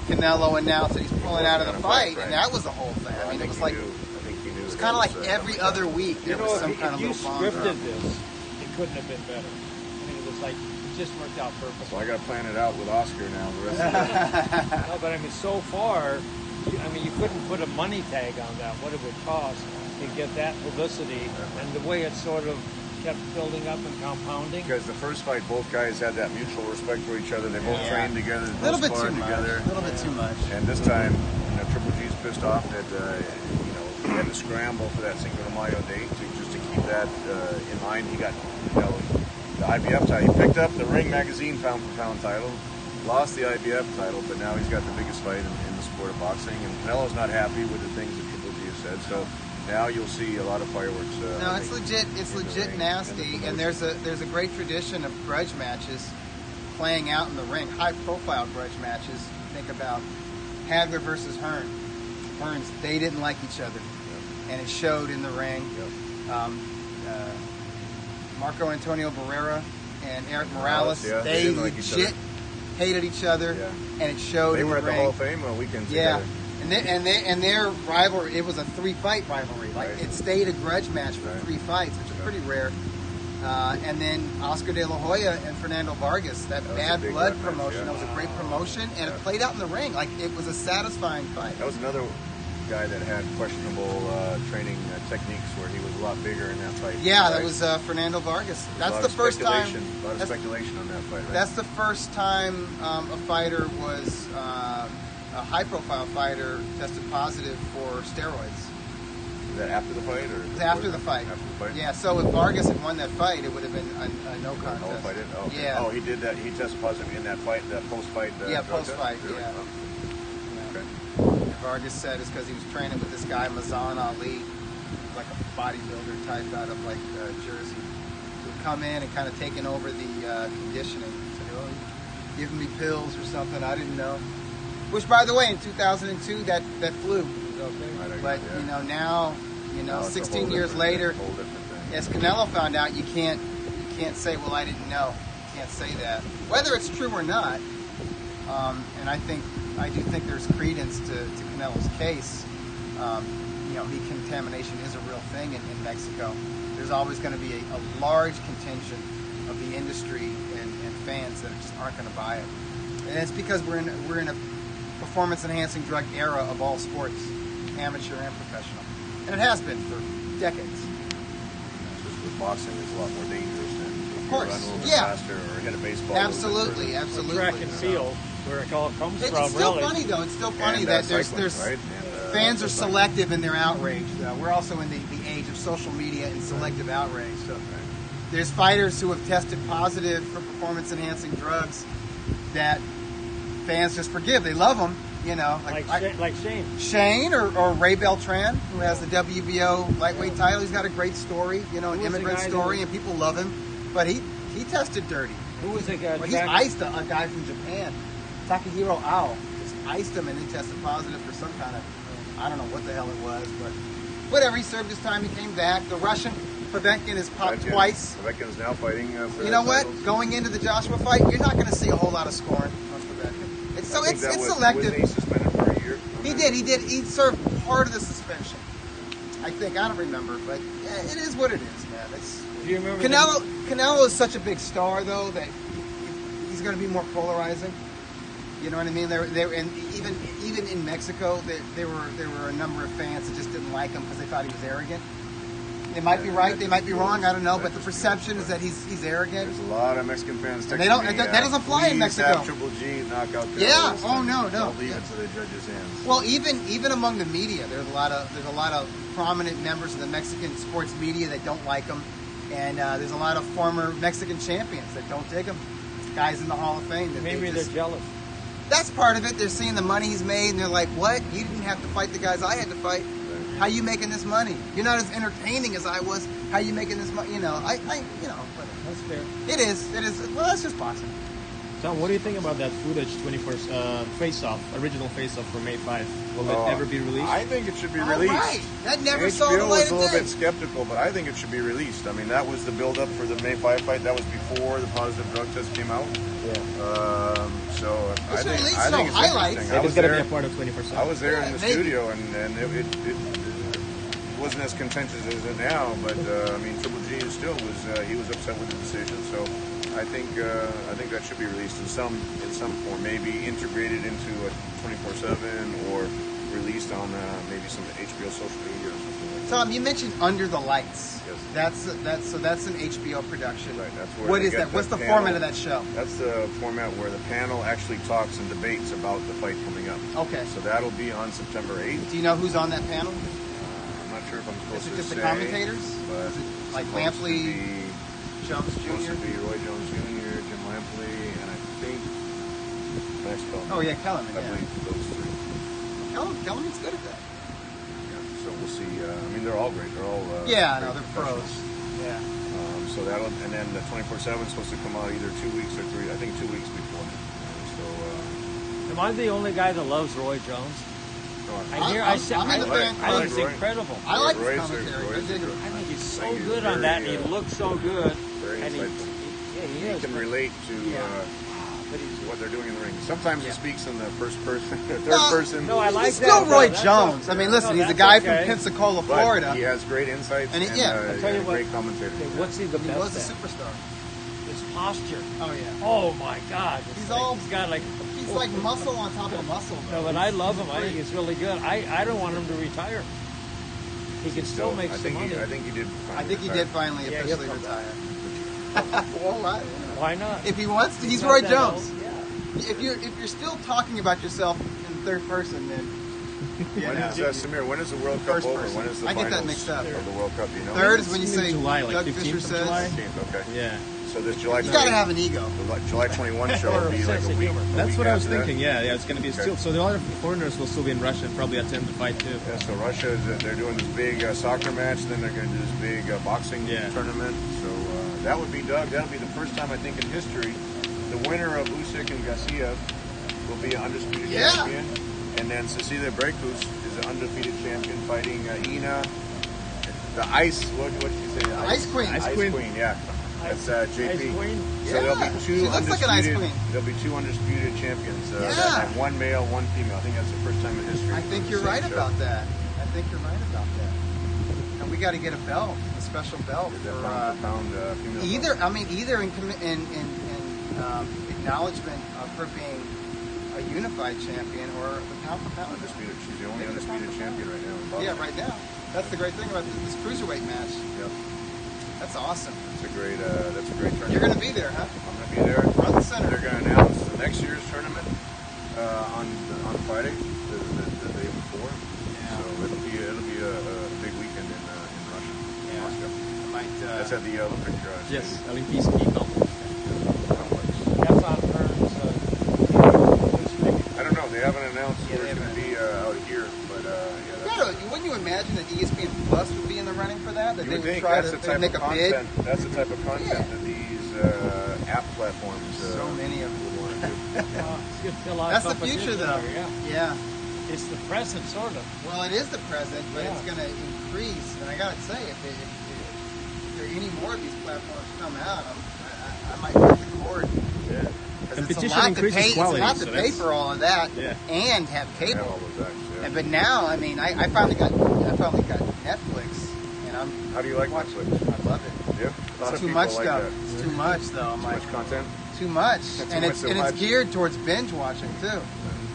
Canelo announced that he's pulling out of the fight, and that was the whole thing. I mean, it was like it was kind of like every other week there was some kind of if you little bomb drop. scripted this, it couldn't have been better. I mean, it was like it just worked out perfect. So I got to plan it out with Oscar now. The rest of it. No, but I mean, so far, you couldn't put a money tag on that. What it would cost to get that publicity, and the way it sort of kept building up and compounding. Because the first fight, both guys had that mutual respect for each other. They both trained together. A little bit too much. Together. A little bit too much. And this time, Triple G's pissed off that he had to scramble for that Cinco de Mayo date to keep that in mind. He got the IBF title. He picked up the Ring Magazine pound for pound title, lost the IBF title, but now he's got the biggest fight in the sport of boxing. And Canelo's not happy with the things that Triple G has said. So now you'll see a lot of fireworks. No, it's legit. It's legit nasty, and there's a great tradition of grudge matches playing out in the ring. High-profile grudge matches. Think about Hagler versus Hearn. Hearns, they didn't like each other, and it showed in the ring. Marco Antonio Barrera and Eric Morales, they legit hated each other, and it showed in the ring. They were at the Hall of Fame weekend together. And their rivalry, it was a 3-fight rivalry. Like it stayed a grudge match for 3 fights, which is pretty rare. And then Oscar De La Hoya and Fernando Vargas, that Bad Blood promotion, that was a great promotion, and it played out in the ring. Like it was a satisfying fight. That was another guy that had questionable training techniques where he was a lot bigger in that fight. Yeah, that was Fernando Vargas. That's the first time. A lot of speculation on that fight, right? That's the first time a fighter was a high-profile fighter tested positive for steroids. Was that after the fight, or it was after the fight? After the fight. Yeah. So if Vargas had won that fight, it would have been a no contest. No fight. Oh, okay. Yeah. Oh, he did that. He tested positive in that fight, that post-fight. Post-fight. Really? Yeah. Oh. Okay. Vargas said it's because he was training with this guy Mazan Ali, like a bodybuilder type out of Jersey, who would come in and kind of taking over the conditioning. So, giving me pills or something, I didn't know. Which, by the way, in 2002, that flew. Okay. But now, 16 years later, as Canelo found out, you can't say, well, I didn't know. You can't say that, whether it's true or not. And I do think there's credence to Canelo's case. Meat contamination is a real thing in Mexico. There's always going to be a large contingent of the industry and fans that just aren't going to buy it. And it's because we're in a performance-enhancing drug era of all sports, amateur and professional. And it has been for decades. With boxing, it's a lot more dangerous than of course. Run a little bit Yeah. faster or hit a baseball. Absolutely. Track and field, where it all comes from. It's still really. funny though. It's still funny And, that cycling, there's right? fans are selective in their outrage. We're also in the age of social media and selective outrage. So there's fighters who have tested positive for performance-enhancing drugs that fans just forgive. They love them, like Shane. Shane or Ray Beltran, who has the WBO lightweight title. He's got a great story, an immigrant story, and people love him. But he tested dirty. Who was the guy? He iced a guy from Japan, Takahiro Ao. Just iced him, and he tested positive for some kind of, I don't know what the hell it was, but whatever. He served his time. He came back. The Russian Povetkin is popped twice. Povetkin's now fighting. For you know what? titles. Going into the Joshua fight, you're not going to see a whole lot of scoring on Povetkin. It's selective. Was he suspended for a year? He did. He served part of the suspension. I think, I don't remember, but yeah, it is what it is, man. Do you remember? Canelo is such a big star, though, that he's going to be more polarizing. You know what I mean? And even in Mexico, there were a number of fans that just didn't like him because they thought he was arrogant. They might be right, they might be wrong. I don't know, but the perception is that he's arrogant. There's a lot of Mexican fans texting they don't. me, That doesn't fly in Mexico. Have Triple G knockout. Yeah. Oh no. I'll leave it to the judges' hands. Well, even among the media, there's a lot of prominent members of the Mexican sports media that don't like him, and there's a lot of former Mexican champions that don't dig him. Guys in the Hall of Fame. That Maybe they're jealous. That's part of it. They're seeing the money he's made, and they're like, "What? You didn't have to fight the guys I had to fight. How you making this money? You're not as entertaining as I was. How you making this money? You know, whatever. That's fair. It is. Well, that's just boxing. Tom, what do you think about that footage, 21st face-off, original face-off for May 5? Will it ever be released? I think it should be All released. right. That never HBO saw the light was a of little day. bit skeptical, but I think it should be released. I mean, that was the build-up for the May 5 fight. That was before the positive drug test came out. Yeah. So I It's think released, it's no interesting. highlights. I It's was going to be there. a part of 24/7. I was there in the maybe. studio, and it wasn't as contentious as it now. But I mean, Triple G he was upset with the decision. So I think that should be released in some form, maybe integrated into a 24/7 or released on maybe some HBO social media or something like that. Tom, you mentioned Under the Lights. Yes. That's an HBO production. Right, that's where What they is get that? What's the panel. format of that show? That's the format where the panel actually talks and debates about the fight coming up. Okay. So that'll be on September 8th. Do you know who's on that panel? I'm not sure if I'm supposed Is it to just say, the commentators? but Is it like it's supposed to Lampley, be- Jones supposed Jr.? to be Roy Jones Jr., Jim Lampley, and I think Maxwell. Oh yeah, Kellerman. I Yeah. believe those three. Kellerman's good at that. Yeah. So we'll see. I mean, they're all great. They're all Yeah, great no, they're professionals. pros. Yeah. So and then the 24/7 is supposed to come out either 2 weeks or 3. I think 2 weeks before. So Am I the only guy that loves Roy Jones? I'm in the fan I club. think it's Roy. incredible. I like his Roy's commentary. I dig it. I think he's so Thank you. good on Very, that, and he looks so good. very and insightful. he He is. can relate to But he's what they're doing in the ring. Sometimes he speaks in the first person, third No, person. no, I like He's that. still Roy That's Jones. okay. I mean, listen, No, he's a that's guy okay. from Pensacola, But Florida. he has great insights And and, he- yeah, I tell you a what, great commentator. Okay, what's he the He best was a at? superstar. His posture. Oh yeah. Oh my God! It's He's like- all- He's got like. He's like muscle on top of muscle. No, Though. but I love him. I think he's really good. I don't want him to retire. He can still So, make I some think money. I think he did. I think he did finally Yeah, officially he'll come retire. Well, Why not? if he wants to, he's not Roy that Jones. old. Yeah. If you're still talking about yourself in third person, then When is Samir? When is the World Cup First over? person. When is the I get that finals mixed up. of the World Cup? Do you know? third is when you It's in say July, like Doug 15th Fisher of says. July. 15th, okay. Yeah. So this July. You gotta have an ego. The July 21 show Or will a be like sense a of week. humor. a That's week what I was after that. thinking. Yeah, it's going to be still. So the other foreigners will still be in Russia and probably attend the fight too. Yeah, so Russia, they're doing this big soccer match, then they're going to do this big boxing tournament. So that would be Doug. That'll be the first time I think in history the winner of Usyk and Garcia will be an undisputed champion, and then Cecilia Brækhus is an undefeated champion fighting Ina, the Ice. What did you say? Ice Queen. Ice Queen. Yeah, that's JP. Ice Queen? So there'll Yeah, be she two looks like an Ice Queen. There'll be 2 undisputed champions. Yeah. And 1 male, 1 female. I think that's the first time in history. I think you're right about that. I think you're right about that. And we got to get a belt, a special belt Is that for pound for pound female? either. I mean, either in acknowledgement of her being a unified champion or the pound for pound. Undisputed. She's the only undisputed champion right now in boxing. Yeah, right now. That's the great thing about this cruiserweight match. Yep. That's awesome. That's a great tournament. You're going to be there, huh? I'm going to be there. Front and center. They're going to announce the next year's tournament on Friday, the day before. Yeah. So it'll be a big weekend in Russia. Yeah. Moscow. I might, That's at the Olympic Yes, Stadium Olympiski complex. complex. That's on Burns. I don't know. They haven't announced Yeah, where they it's going to be out here, but wouldn't you imagine that ESPN Plus would be in the running for that? That you they would would think try that's to the type make of a bid? content. That's the type of content Yeah. that these app platforms. So many of would them. want to do. It's good to fill out That's the competition future, though. there, Yeah. Yeah. It's the present, sort of. Well, it is the present, but Yeah. it's going to increase. And I got to say, if there are any more of these platforms come out, I might break the cord. Yeah. 'Cause Competition it's a lot increases to pay, quality, It's a lot to so pay that's- for all of that Yeah. and have Yeah, cable. all those acts, yeah. But now, I mean, I finally got Netflix, and I'm How do you like watching. Netflix? I love it. Yeah, a lot It's of too people much like stuff. that. It's too much though. I'm Too like, much content. too much, Too and much, it's so and much. it's geared towards binge watching too.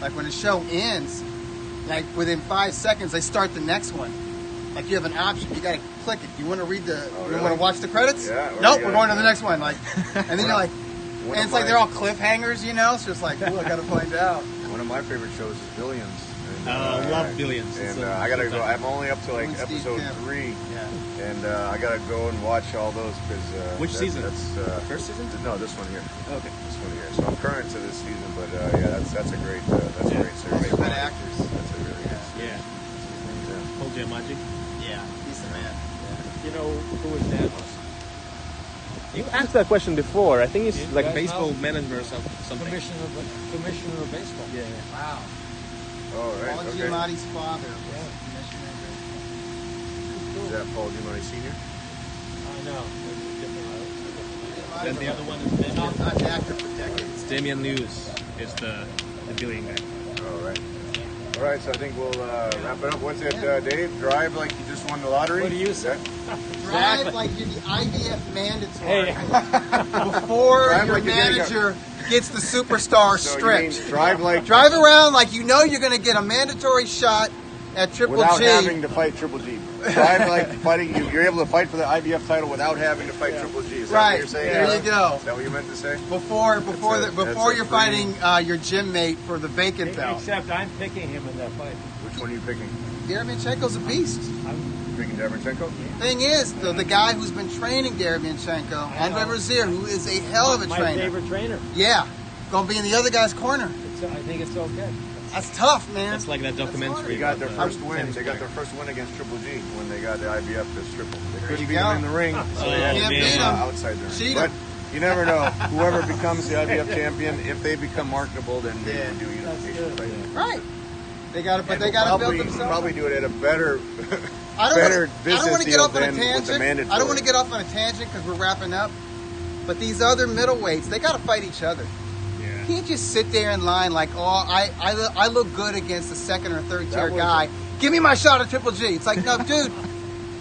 Like when the show ends, like within 5 seconds they start the next one. Like you have an option, you gotta click it. You want to read the? You really? want to watch the credits? Yeah, or Nope, you we're gotta- going to the next one. Like, and then you're like, One and of it's like my- they're all cliffhangers, you know. So it's like, oh, I gotta find out. One of my favorite shows is Billions. And, I love Billions. And It's a I gotta good go. time. I'm only up to like With Steve episode Kim. 3, Yeah. and I gotta go and watch all those because. Which season? That's First season? No, this one here. Okay. This one here. So I'm current to this season, but yeah, that's a great a great Those series. are good actors. That's a really good Yeah. series. Paul Giamatti. Yeah, he's the man. You know who his dad was? You asked that question before. I think he's You like guys baseball know? manager or something. Commissioner of baseball. Yeah. Wow. Oh, right. Paul Okay. Giamatti's father was Yeah. commissioner of Is that Paul Giamatti Sr.? I know. Different. Then the other one is baseball. Damian, Not an actor for decades. Damian Lewis is the billion guy. All right. All right, so I think we'll wrap it up. What's it, Dave? Drive like you just won the lottery? What do you say? Drive like you're the IVF mandatory Hey, before Drive your like you're getting a- manager gets the superstar So you stripped. mean drive like Drive around like you know you're going to get a mandatory shot at Triple without G. having to fight Triple G. Drive like fighting. You're able to fight for the IBF title without having to fight Triple G. Is that Right, what you're saying? there you go. Is that what you meant to say? Before That's a you're free- fighting your gym mate for the vacant belt. except I'm picking him in that fight. Which one are you picking? Derevyanchenko's a beast. You picking Derevyanchenko? Thing is, though, the guy who's been training Derevyanchenko, I Andre know. Rozier, who is a hell of a My trainer. favorite trainer. Yeah, gonna be in the other guy's corner. I think it's okay. That's tough, man. That's like that documentary. They got their about the first win. tennis They got player. their first win against Triple G when they got the IBF to triple. They couldn't you beat go. him in the ring, so they had to Can't beat beat him him. outside the ring. Cheat But him. you never know. Whoever becomes the IBF champion, if they become marketable, then they Yeah. will do unification. good. Right? Right. They got to, but And they they'll got to build probably, themselves. probably do it at a better, I don't better wanna, I business don't want to get deal off on a than with the tangent. mandatory. I don't want to get off on a tangent because we're wrapping up. But these other middleweights, they got to fight each other. Yeah. You can't just sit there in line like, oh, I look good against the second or third tier That was- guy. Give me my shot at Triple G. It's like, no, dude.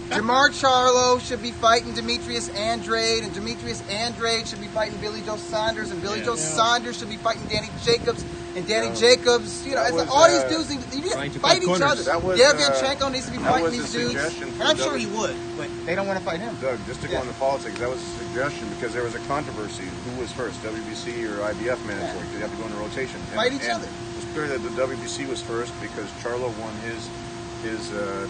Jamar Charlo should be fighting Demetrius Andrade, and Demetrius Andrade should be fighting Billy Joe Saunders, and Billy Joe Saunders should be fighting Danny Jacobs, and Danny Jacobs, you know, That it's like was, all these dudes need to trying to fight cut each corners. other. That was, Derevyanchenko needs to be that fighting was these a dudes, suggestion and for I'm sure W- he would, but they don't want to fight him. Doug, just to go into politics, that was a suggestion because there was a controversy. Who was first, WBC or IBF mandatory? Did they have to go into rotation? Fight each and other. It was clear that the WBC was first because Charlo won his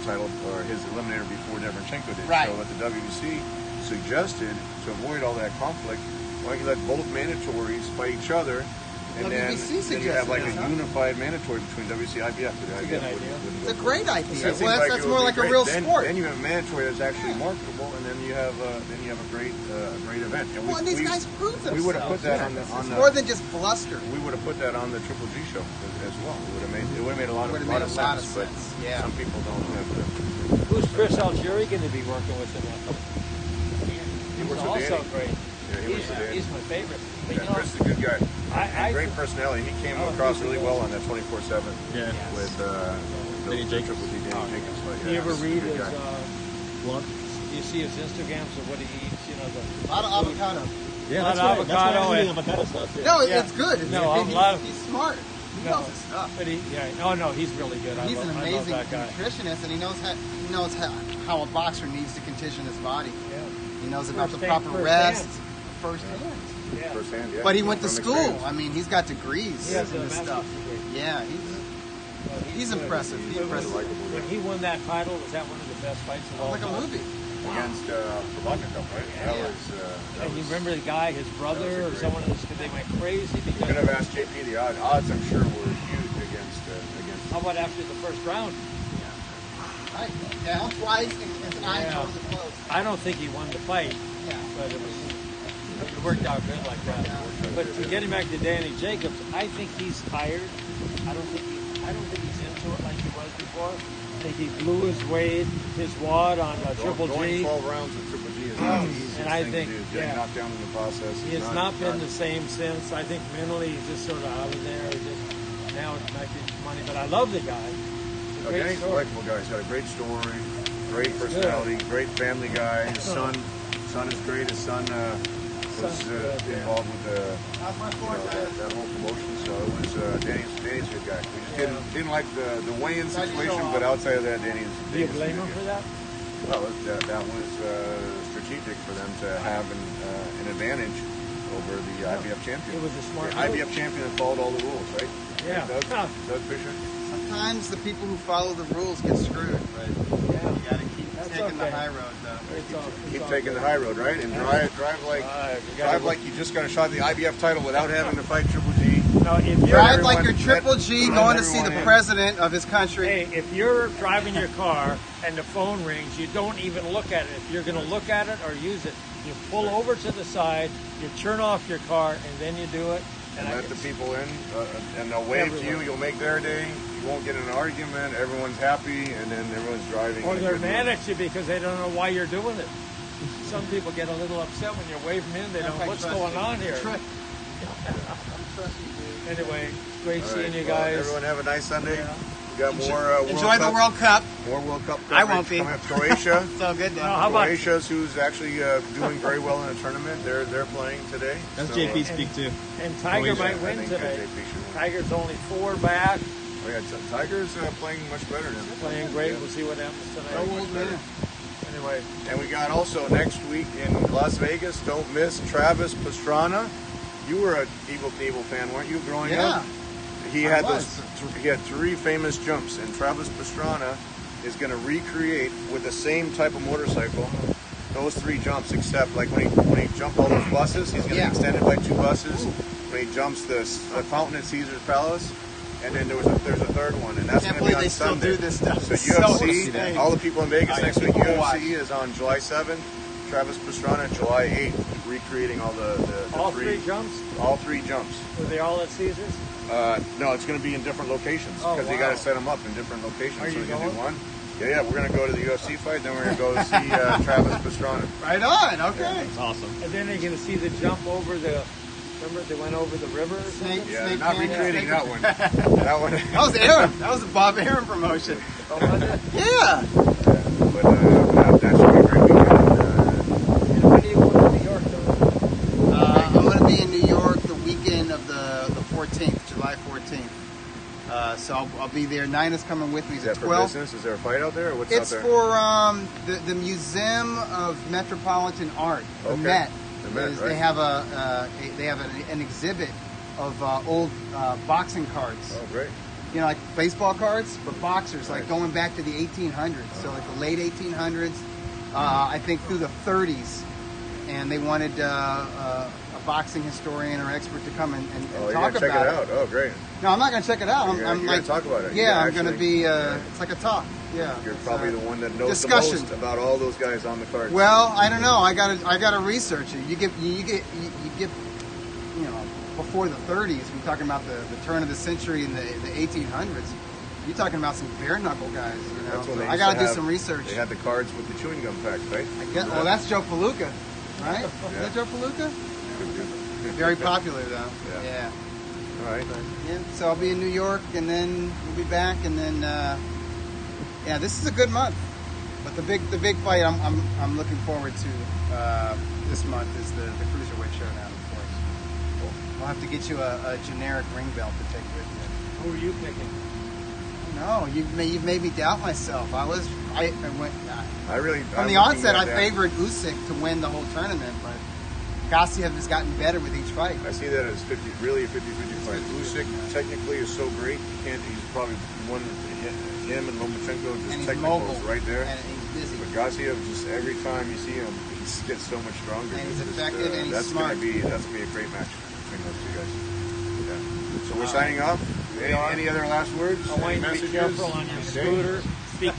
title or his eliminator before Derevyanchenko did. Right. So what the WBC suggested to avoid all that conflict, why don't you let both mandatories fight each other, and WBC then you have like a suggested that, huh? unified mandatory between WBC and IBF. That's a good idea. It's a great idea. That seems Well, like that's it more would like be a great. real then, sport. Then you have a mandatory that's actually marketable, and then you have a great event. And Well, and these guys prove we would have put themselves. that on It's the more than just bluster. we would have put that on the Triple G show as well. It would have made a lot of Would've made a lot of sense, but sense, yeah. some people don't have the. Who's Chris Algieri going to be working with in that? He He's works with also Danny. great. Yeah, he works with Danny. He's my favorite. But Yeah, you know, Chris is a good guy. I Great personality. He came Oh, across he's really amazing. well on that 24/7 Yeah. with Danny the Jacobs. Triple G Danny Jacobs fight. Do you ever he's a read good his? guy. Blog. Do you see his Instagrams of what he eats? You know, A lot of avocado. Yeah, Lot that's of right. That's why avocado I'm eating and- avocado stuff. Yeah. No, Yeah. it's good. It's, No, a he's, lot of- he's smart. He knows his stuff. but he's really good. He's an I love amazing that guy. nutritionist, and he knows how a boxer needs to condition his body. Yeah. He knows about the Firsthand- proper firsthand. rest, firsthand. Yeah. Firsthand, yeah. But he went to From school. experience. I mean, he's got degrees He has in a this master's stuff. degree. Yeah, he's impressive. He's impressive. When he won that title, was that one of the best fights of all Like a time? movie. Against Provodnikov, right? That Yeah. was. That And you was remember the guy, his brother, that was a or great- someone else, they went crazy you could because. have asked JP the odds. Odds, I'm sure, were huge against. How about after the first round? Right. Down twice, and his eyes Yeah. totally closed. I don't think he won the fight, Yeah. but it worked out good like that. But to getting back to Danny Jacobs, I think he's tired. I don't think he's into it like he was before. I think he blew his wad on Triple Going G. 12 rounds with Triple G is And I think, getting knocked down in the process. he has not been the same since. I think mentally he's just sort of out of there. Just now it's not getting money, but I love the guy. It's a great Danny's a story. likable guy. He's got a great story, great personality, great family guy. His son is great. His son was involved with that whole promotion. So it was Danny's a good guy. We just didn't like the weigh-in situation, but outside of that, Danny's. Do you blame him for that? Well, that was strategic for them to have an advantage over the IBF champion. It was a smart The move. IBF champion followed all the rules, right? Yeah. Doug Fisher. Sometimes the people who follow the rules get screwed, but you got to keep That's taking the okay. high road, though. Keep taking the high road, right? And drive like you just got a shot at the IBF title without having to fight Triple G. No, if you're Drive like you're Triple G let going to see the everyone in. president of his country. Hey, if you're driving your car and the phone rings, you don't even look at it. If you're going to look at it or use it, you pull over to the side, you turn off your car, and then you do it. And let the people in, and they'll wave to you. You'll make their day. You won't get in an argument. Everyone's happy, and then everyone's driving. Or in a they're good mad mood. at you because they don't know why you're doing it. Some people get a little upset when you wave them in. They don't know what's going on here. Anyway, great All seeing right, you well, guys. everyone have a nice Sunday. Yeah. We got more World Enjoy the Cup, World Cup. more World Cup. I won't be. Coming up. Croatia. It's all good Now, now. how about Croatia's who's actually doing very well in a tournament. They're playing today. That's So, JP's speak too. and Tiger Croatia, might I win think today. JP should win. Tiger's only 4 back, Oh yeah, Tiger's playing much better now. playing great. We'll see what happens tonight. Old man. Anyway, And we got also next week in Las Vegas. Don't miss Travis Pastrana. You were an Evil Knievel fan, weren't you, growing Yeah. up? He I had was. he had 3 famous jumps, and Travis Pastrana is going to recreate with the same type of motorcycle those 3 jumps, except like when he jumped all those buses, he's going to Yeah. extend it by 2 buses. When he jumps the fountain at Caesar's Palace, and then there's a third one, and that's Can't going to be believe on they still Sunday. do this stuff. So It's UFC, insane. all the people in Vegas next week, people watch. UFC is on July 7th. Travis Pastrana, July 8th, recreating all the all 3 3 jumps, all 3 jumps. were they all at Caesars? No, it's going to be in different locations Oh, because they wow. got to set them up in different locations. Are so you they can do going? one. Yeah, we're going to go to the UFC fight, then we're going to go see Travis Pastrana. Right on. Okay. That's awesome. And then they're going to see the jump over the, remember they went over the river or something? Snake, Yeah, they're snake not man, recreating snake- that one. That one. That was Aaron. That was a Bob Aaron promotion. Oh, was it? Yeah. But that should be a great weekend. And when do you go to New York, though? I'm going to be in New York the weekend of the 14th, July 14th. So I'll be there. Nina's coming with me. Is He's that at for 12. business? Is there a fight out there, or what's It's out there? for the Museum of Metropolitan Art, the Okay. Met. The Met, Is- right. They have an exhibit of old boxing cards. Oh, great. You know, like baseball cards, but boxers, like Nice. going back to the 1800s. So like the late 1800s, I think through the 30s, and they wanted a boxing historian or expert to come and Oh, you're talk going to check about it out. Oh, great. No, I'm not going to check it out. You're I'm gonna like talk about it. Yeah, You're I'm going to actually- be. It's like a talk. Yeah, You're it's, probably the one that knows discussion. the most about all those guys on the cards. Well, I don't know. I gotta research it. You get you know, before the 30s. We're talking about the turn of the century in the 1800s. You're talking about some bare knuckle guys. You know, That's when so they I used gotta to do have- some research. They had the cards with the chewing gum packs, right? I guess. Well, that's Joe Palooka, right? Is that Joe Palooka? Very popular though. Yeah. Yeah. All right. Yeah. So I'll be in New York, and then we'll be back, and then yeah, this is a good month. But the big fight I'm looking forward to this month is the Cruiserweight Showdown, of course. I'll have to get you a generic ring belt to take with you. Who are you picking? No, you've made me doubt myself. I went I really. from I'm the looking onset. at I that. favored Usyk to win the whole tournament, but Gassiev has gotten better with each fight. I see that as really a 50-50 fight. Usyk technically is so great. He's probably one. Him and Lomachenko And just he's technical mobile. is right there. And he's busy. But Gassiev, just every time you see him, he just gets so much stronger. And he's It's just, effective and he's that's smart. Gonna be a great match between those two guys. Yeah. So we're signing off. Any other last words? I want you to be careful on your scooter. Speak.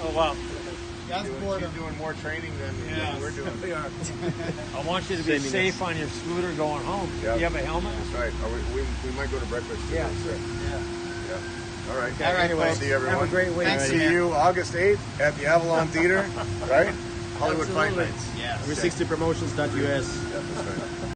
Oh wow. She's doing more training than we're doing. We are. I want you to be safe on your scooter going home. Yeah. Do you have a helmet? That's right. We might go to breakfast. Yeah, today. sure. Yeah. All right. All right, Anyway, folks. See everyone. have a great week. Thanks, See you August 8th at the Avalon Theater, right? Hollywood Fight Absolutely. Nights. Yeah, Okay. 360promotions.us. Yeah, that's right.